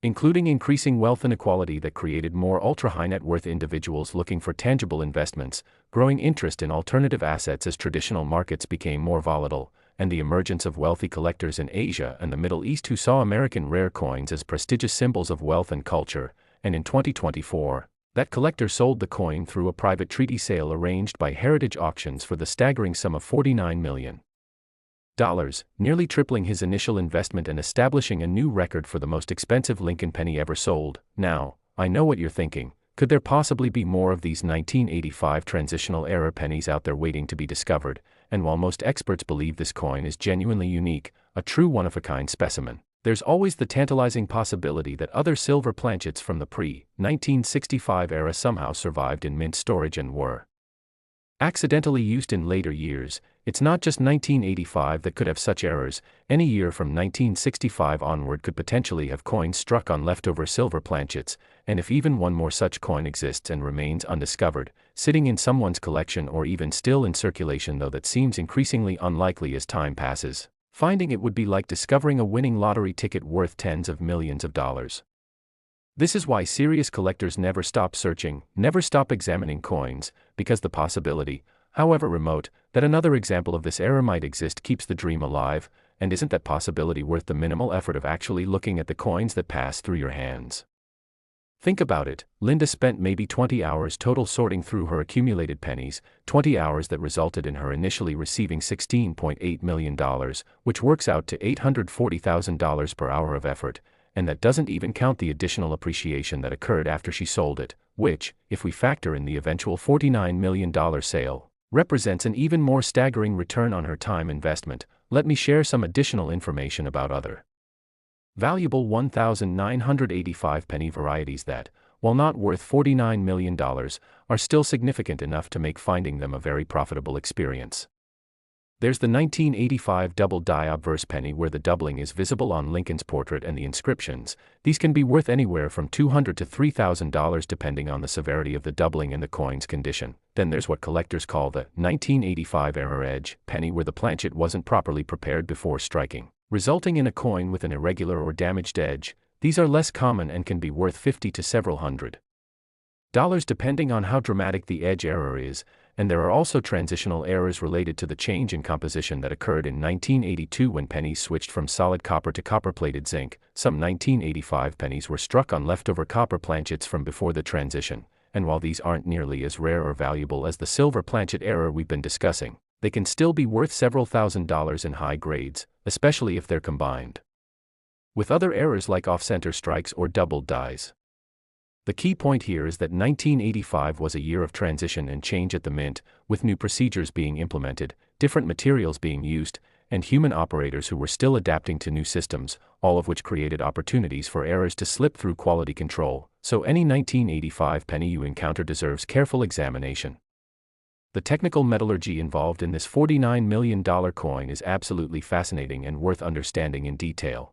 including increasing wealth inequality that created more ultra-high net worth individuals looking for tangible investments, growing interest in alternative assets as traditional markets became more volatile, and the emergence of wealthy collectors in Asia and the Middle East who saw American rare coins as prestigious symbols of wealth and culture. And in 2024, that collector sold the coin through a private treaty sale arranged by Heritage Auctions for the staggering sum of $49 million, nearly tripling his initial investment and establishing a new record for the most expensive Lincoln penny ever sold. Now, I know what you're thinking. Could there possibly be more of these 1985 transitional era pennies out there waiting to be discovered? And while most experts believe this coin is genuinely unique, a true one-of-a-kind specimen, there's always the tantalizing possibility that other silver planchets from the pre-1965 era somehow survived in mint storage and were accidentally used in later years. It's not just 1985 that could have such errors. Any year from 1965 onward could potentially have coins struck on leftover silver planchets, and if even one more such coin exists and remains undiscovered, sitting in someone's collection or even still in circulation, though that seems increasingly unlikely as time passes, finding it would be like discovering a winning lottery ticket worth tens of millions of dollars. This is why serious collectors never stop searching, never stop examining coins, because the possibility, however remote, that another example of this era might exist keeps the dream alive. And isn't that possibility worth the minimal effort of actually looking at the coins that pass through your hands? Think about it. Linda spent maybe 20 hours total sorting through her accumulated pennies, 20 hours that resulted in her initially receiving $16.8 million, which works out to $840,000 per hour of effort. And that doesn't even count the additional appreciation that occurred after she sold it, which, if we factor in the eventual $49 million sale, represents an even more staggering return on her time investment. Let me share some additional information about other valuable 1,985 penny varieties that, while not worth $49 million, are still significant enough to make finding them a very profitable experience. There's the 1985 double die obverse penny where the doubling is visible on Lincoln's portrait and the inscriptions. These can be worth anywhere from $200 to $3,000 depending on the severity of the doubling and the coin's condition. Then there's what collectors call the 1985 error edge penny where the planchet wasn't properly prepared before striking, resulting in a coin with an irregular or damaged edge. These are less common and can be worth $50 to several hundred dollars depending on how dramatic the edge error is. And there are also transitional errors related to the change in composition that occurred in 1982 when pennies switched from solid copper to copper-plated zinc. Some 1985 pennies were struck on leftover copper planchets from before the transition, and while these aren't nearly as rare or valuable as the silver planchet error we've been discussing, they can still be worth several $1,000s in high grades, especially if they're combined with other errors like off-center strikes or doubled dies. The key point here is that 1985 was a year of transition and change at the mint, with new procedures being implemented, different materials being used, and human operators who were still adapting to new systems, all of which created opportunities for errors to slip through quality control. So any 1985 penny you encounter deserves careful examination. The technical metallurgy involved in this $49 million coin is absolutely fascinating and worth understanding in detail.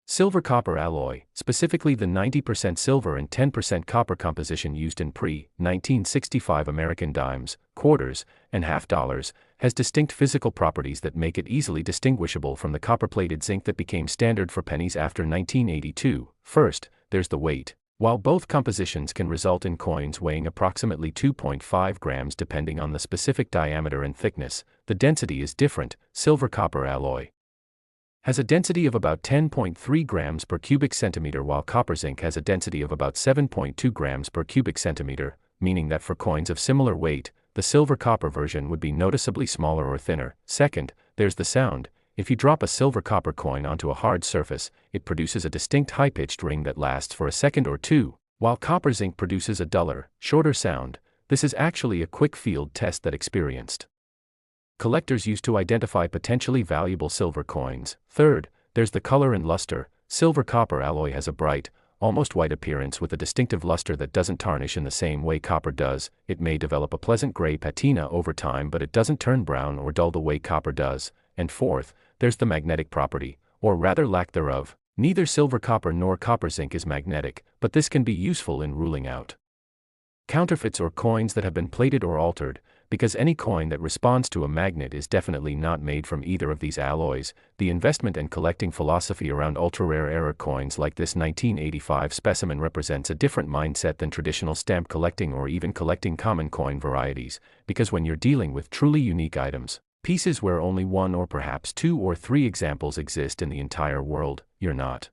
Silver-copper alloy, specifically the 90% silver and 10% copper composition used in pre-1965 American dimes, quarters, and half dollars, has distinct physical properties that make it easily distinguishable from the copper-plated zinc that became standard for pennies after 1982. First, there's the weight. While both compositions can result in coins weighing approximately 2.5 grams depending on the specific diameter and thickness, the density is different. Silver-copper alloy has a density of about 10.3 grams per cubic centimeter while copper zinc has a density of about 7.2 grams per cubic centimeter, meaning that for coins of similar weight, the silver-copper version would be noticeably smaller or thinner. Second, there's the sound. If you drop a silver-copper coin onto a hard surface, it produces a distinct high-pitched ring that lasts for a second or two, while copper zinc produces a duller, shorter sound. This is actually a quick field test that experienced collectors use to identify potentially valuable silver coins. Third, there's the color and luster. Silver-copper alloy has a bright, almost white appearance with a distinctive luster that doesn't tarnish in the same way copper does. It may develop a pleasant gray patina over time, but it doesn't turn brown or dull the way copper does. And fourth, there's the magnetic property, or rather lack thereof. Neither silver-copper nor copper zinc is magnetic, but this can be useful in ruling out counterfeits or coins that have been plated or altered, because any coin that responds to a magnet is definitely not made from either of these alloys. The investment and collecting philosophy around ultra-rare error coins like this 1985 specimen represents a different mindset than traditional stamp collecting or even collecting common coin varieties, because when you're dealing with truly unique items, pieces where only one or perhaps two or three examples exist in the entire world, you're not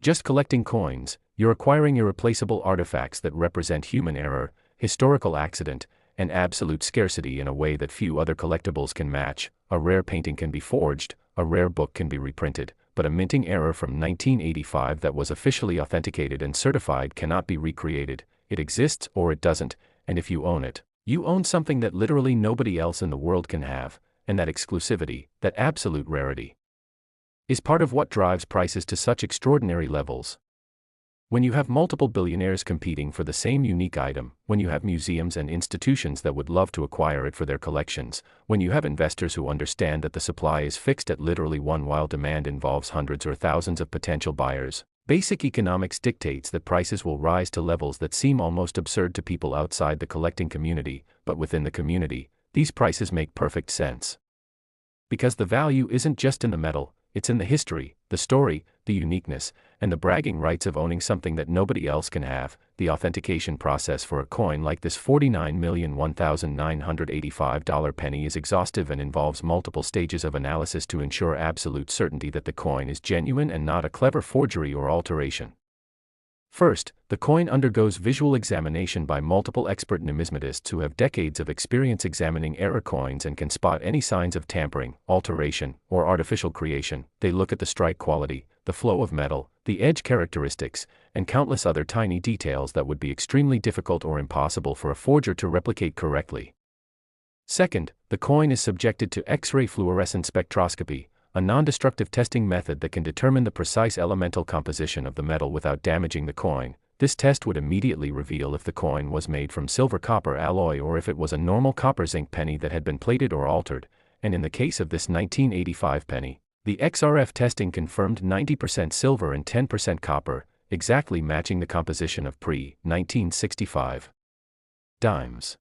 just collecting coins, you're acquiring irreplaceable artifacts that represent human error, historical accident, and absolute scarcity in a way that few other collectibles can match. A rare painting can be forged, a rare book can be reprinted, but a minting error from 1985 that was officially authenticated and certified cannot be recreated. It exists or it doesn't, and if you own it, you own something that literally nobody else in the world can have, and that exclusivity, that absolute rarity, is part of what drives prices to such extraordinary levels. When you have multiple billionaires competing for the same unique item, when you have museums and institutions that would love to acquire it for their collections, when you have investors who understand that the supply is fixed at literally one while demand involves hundreds or thousands of potential buyers, basic economics dictates that prices will rise to levels that seem almost absurd to people outside the collecting community, but within the community, these prices make perfect sense. Because the value isn't just in the metal, it's in the history, the story, the uniqueness, and the bragging rights of owning something that nobody else can have. The authentication process for a coin like this $49,001,985 penny is exhaustive and involves multiple stages of analysis to ensure absolute certainty that the coin is genuine and not a clever forgery or alteration. First, the coin undergoes visual examination by multiple expert numismatists who have decades of experience examining error coins and can spot any signs of tampering, alteration, or artificial creation. They look at the strike quality, the flow of metal, the edge characteristics, and countless other tiny details that would be extremely difficult or impossible for a forger to replicate correctly. Second, the coin is subjected to X-ray fluorescence spectroscopy, a non-destructive testing method that can determine the precise elemental composition of the metal without damaging the coin. This test would immediately reveal if the coin was made from silver-copper alloy or if it was a normal copper-zinc penny that had been plated or altered, and in the case of this 1985 penny, the XRF testing confirmed 90% silver and 10% copper, exactly matching the composition of pre-1965 dimes.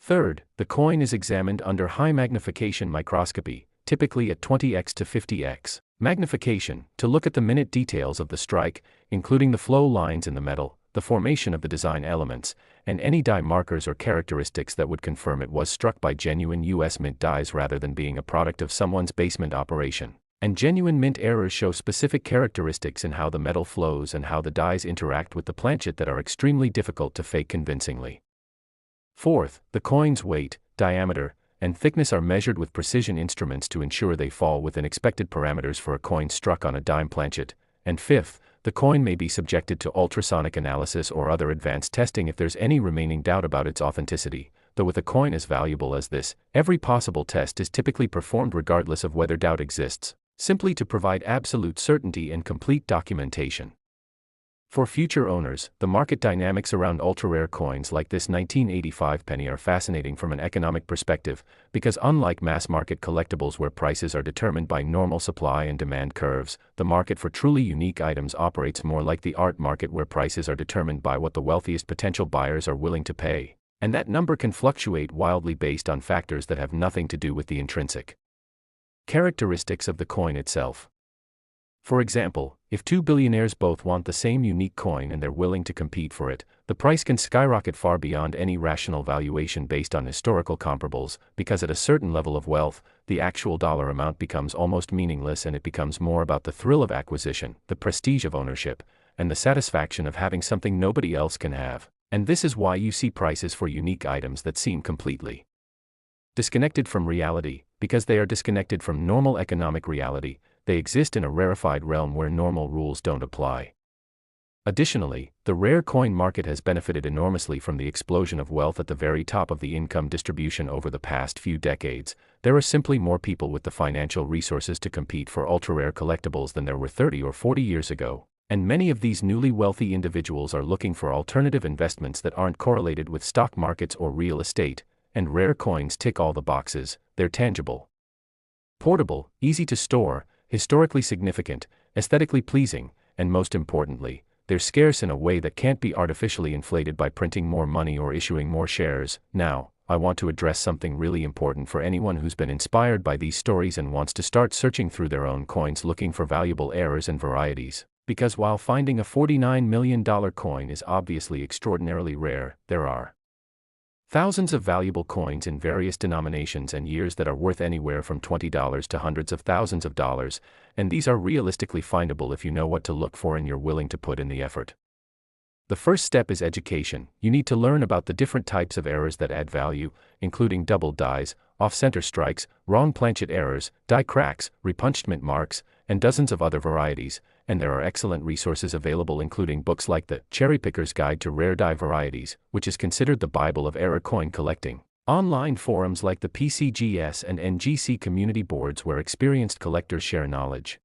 Third, the coin is examined under high magnification microscopy, typically at 20x to 50x magnification, to look at the minute details of the strike, including the flow lines in the metal, the formation of the design elements, and any die markers or characteristics that would confirm it was struck by genuine US Mint dies rather than being a product of someone's basement operation. And genuine mint errors show specific characteristics in how the metal flows and how the dies interact with the planchet that are extremely difficult to fake convincingly. Fourth, the coin's weight, diameter, and thickness are measured with precision instruments to ensure they fall within expected parameters for a coin struck on a dime planchet. And fifth, the coin may be subjected to ultrasonic analysis or other advanced testing if there's any remaining doubt about its authenticity. Though with a coin as valuable as this, every possible test is typically performed regardless of whether doubt exists, simply to provide absolute certainty and complete documentation. For future owners, the market dynamics around ultra-rare coins like this 1985 penny are fascinating from an economic perspective, because unlike mass-market collectibles where prices are determined by normal supply and demand curves, the market for truly unique items operates more like the art market where prices are determined by what the wealthiest potential buyers are willing to pay, and that number can fluctuate wildly based on factors that have nothing to do with the intrinsic characteristics of the coin itself. For example, if two billionaires both want the same unique coin and they're willing to compete for it, the price can skyrocket far beyond any rational valuation based on historical comparables, because at a certain level of wealth, the actual dollar amount becomes almost meaningless and it becomes more about the thrill of acquisition, the prestige of ownership, and the satisfaction of having something nobody else can have. And this is why you see prices for unique items that seem completely disconnected from reality, because they are disconnected from normal economic reality. They exist in a rarefied realm where normal rules don't apply. Additionally, the rare coin market has benefited enormously from the explosion of wealth at the very top of the income distribution over the past few decades. There are simply more people with the financial resources to compete for ultra-rare collectibles than there were 30 or 40 years ago, and many of these newly wealthy individuals are looking for alternative investments that aren't correlated with stock markets or real estate, and rare coins tick all the boxes. They're tangible, portable, easy to store, historically significant, aesthetically pleasing, and most importantly, they're scarce in a way that can't be artificially inflated by printing more money or issuing more shares. Now, I want to address something really important for anyone who's been inspired by these stories and wants to start searching through their own coins looking for valuable errors and varieties. Because while finding a $49 million coin is obviously extraordinarily rare, there are thousands of valuable coins in various denominations and years that are worth anywhere from $20 to hundreds of thousands of dollars, and these are realistically findable if you know what to look for and you're willing to put in the effort. The first step is education. You need to learn about the different types of errors that add value, including double dies, off-center strikes, wrong planchet errors, die cracks, repunchment marks, and dozens of other varieties, and there are excellent resources available including books like the Cherry Picker's Guide to Rare Die Varieties, which is considered the Bible of error coin collecting. Online forums like the PCGS and NGC community boards where experienced collectors share knowledge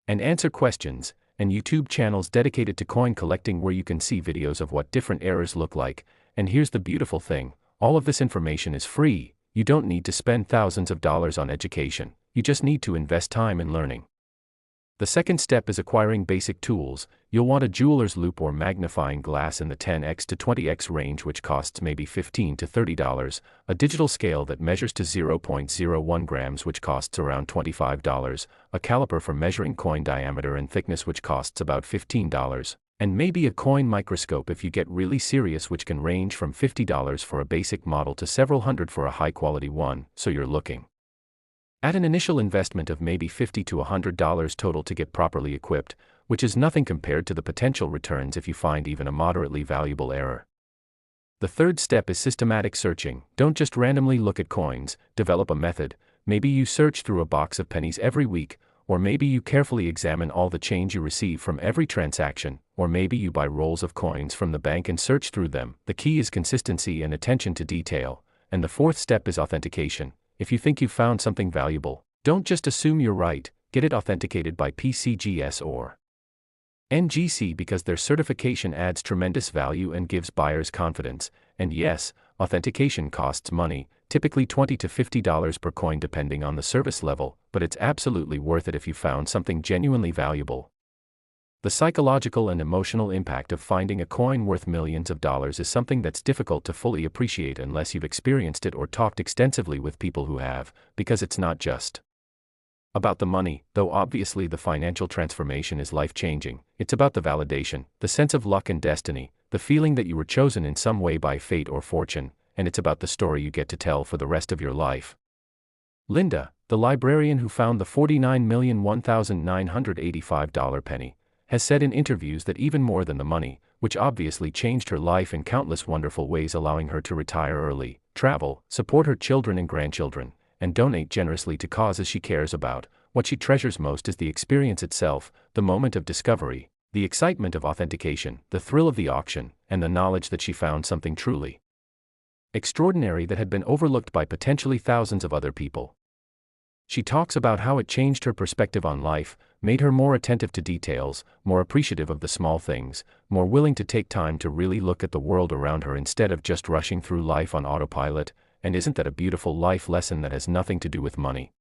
and answer questions, and YouTube channels dedicated to coin collecting where you can see videos of what different errors look like. And here's the beautiful thing, all of this information is free. You don't need to spend thousands of dollars on education, you just need to invest time in learning. The second step is acquiring basic tools. You'll want a jeweler's loupe or magnifying glass in the 10x to 20x range, which costs maybe $15 to $30, a digital scale that measures to 0.01 grams, which costs around $25, a caliper for measuring coin diameter and thickness, which costs about $15, and maybe a coin microscope if you get really serious, which can range from $50 for a basic model to several hundred for a high-quality one. So you're looking at an initial investment of maybe $50 to $100 total to get properly equipped, which is nothing compared to the potential returns if you find even a moderately valuable error. The third step is systematic searching. Don't just randomly look at coins, develop a method. Maybe you search through a box of pennies every week, or maybe you carefully examine all the change you receive from every transaction, or maybe you buy rolls of coins from the bank and search through them. The key is consistency and attention to detail. And the fourth step is authentication. If you think you've found something valuable, don't just assume you're right, get it authenticated by PCGS or NGC because their certification adds tremendous value and gives buyers confidence. And yes, authentication costs money, typically $20 to $50 per coin depending on the service level, but it's absolutely worth it if you found something genuinely valuable. The psychological and emotional impact of finding a coin worth millions of dollars is something that's difficult to fully appreciate unless you've experienced it or talked extensively with people who have, because it's not just about the money, though obviously the financial transformation is life-changing. It's about the validation, the sense of luck and destiny, the feeling that you were chosen in some way by fate or fortune, and it's about the story you get to tell for the rest of your life. Linda, the librarian who found the $49,001,985 penny, has said in interviews that even more than the money, which obviously changed her life in countless wonderful ways, allowing her to retire early, travel, support her children and grandchildren, and donate generously to causes she cares about, what she treasures most is the experience itself, the moment of discovery, the excitement of authentication, the thrill of the auction, and the knowledge that she found something truly extraordinary that had been overlooked by potentially thousands of other people. She talks about how it changed her perspective on life, made her more attentive to details, more appreciative of the small things, more willing to take time to really look at the world around her instead of just rushing through life on autopilot. And isn't that a beautiful life lesson that has nothing to do with money?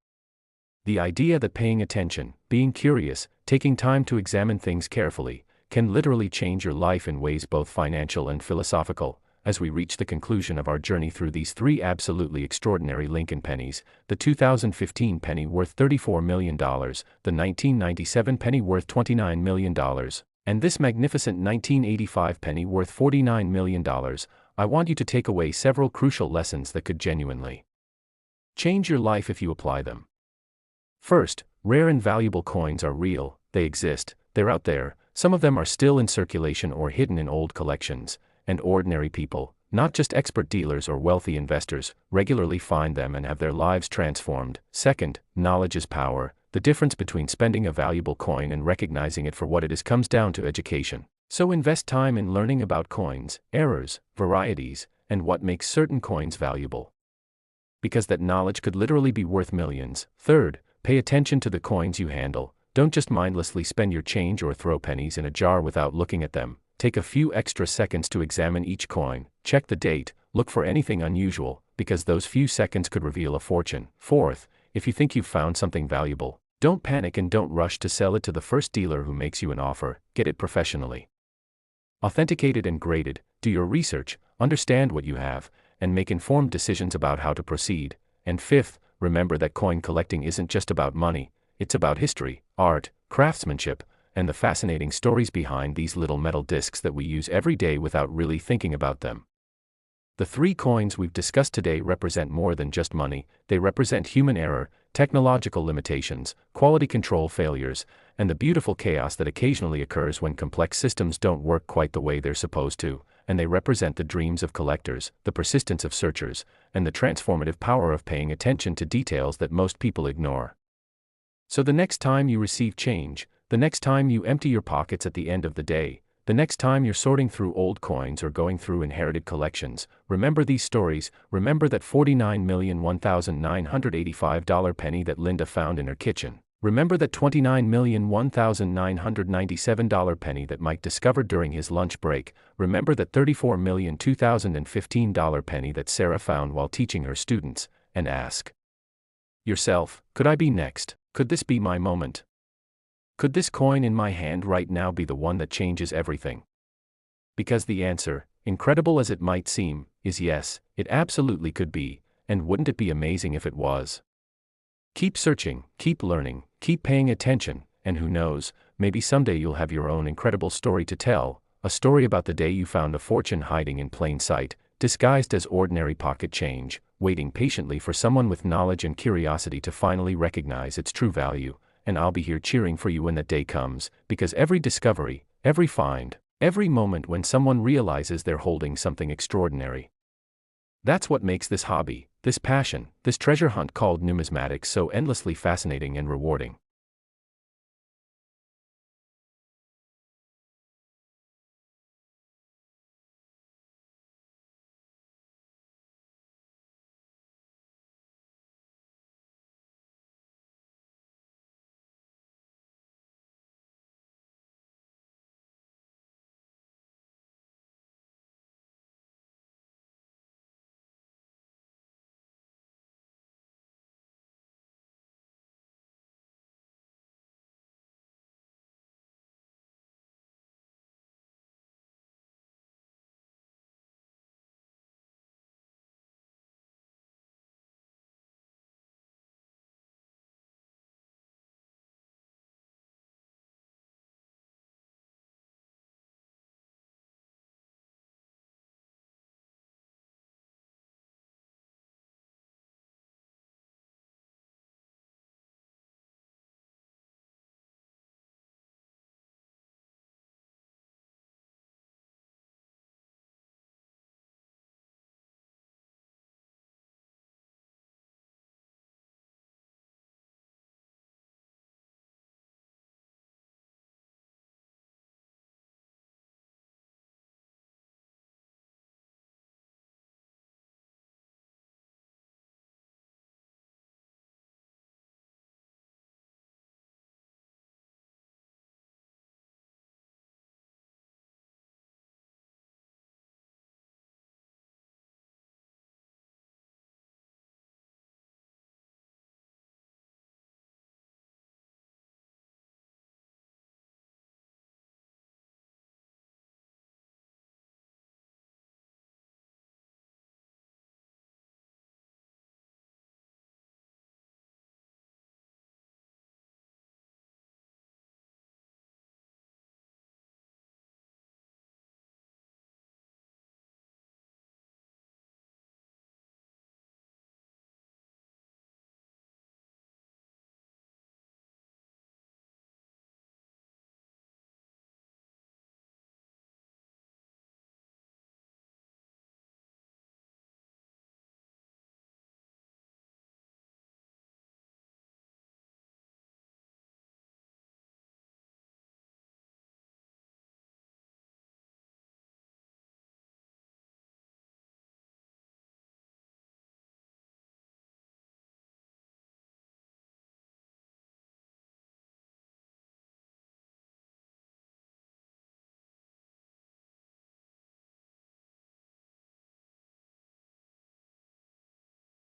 The idea that paying attention, being curious, taking time to examine things carefully, can literally change your life in ways both financial and philosophical. As we reach the conclusion of our journey through these three absolutely extraordinary Lincoln pennies, the 2015 penny worth $34 million, the 1997 penny worth $29 million, and this magnificent 1985 penny worth $49 million, I want you to take away several crucial lessons that could genuinely change your life if you apply them. First, rare and valuable coins are real, they exist, they're out there, some of them are still in circulation or hidden in old collections, and ordinary people, not just expert dealers or wealthy investors, regularly find them and have their lives transformed. Second, knowledge is power. The difference between spending a valuable coin and recognizing it for what it is comes down to education. So invest time in learning about coins, errors, varieties, and what makes certain coins valuable, because that knowledge could literally be worth millions. Third, pay attention to the coins you handle. Don't just mindlessly spend your change or throw pennies in a jar without looking at them. Take a few extra seconds to examine each coin, check the date, look for anything unusual, because those few seconds could reveal a fortune. Fourth, if you think you've found something valuable, don't panic and don't rush to sell it to the first dealer who makes you an offer. Get it professionally authenticated and graded. Do your research, understand what you have, and make informed decisions about how to proceed. And fifth, remember that coin collecting isn't just about money, it's about history, art, craftsmanship, and the fascinating stories behind these little metal discs that we use every day without really thinking about them. The three coins we've discussed today represent more than just money. They represent human error, technological limitations, quality control failures, and the beautiful chaos that occasionally occurs when complex systems don't work quite the way they're supposed to. And they represent the dreams of collectors, the persistence of searchers, and the transformative power of paying attention to details that most people ignore. So the next time you receive change, the next time you empty your pockets at the end of the day, the next time you're sorting through old coins or going through inherited collections, remember these stories. Remember that $49,001,985 penny that Linda found in her kitchen. Remember that $29,001,997 penny that Mike discovered during his lunch break. Remember that $34,002,015 penny that Sarah found while teaching her students. And ask yourself, could I be next? Could this be my moment? Could this coin in my hand right now be the one that changes everything? Because the answer, incredible as it might seem, is yes, it absolutely could be, and wouldn't it be amazing if it was? Keep searching, keep learning, keep paying attention, and who knows, maybe someday you'll have your own incredible story to tell, a story about the day you found a fortune hiding in plain sight, disguised as ordinary pocket change, waiting patiently for someone with knowledge and curiosity to finally recognize its true value. And I'll be here cheering for you when that day comes, because every discovery, every find, every moment when someone realizes they're holding something extraordinary, that's what makes this hobby, this passion, this treasure hunt called numismatics so endlessly fascinating and rewarding.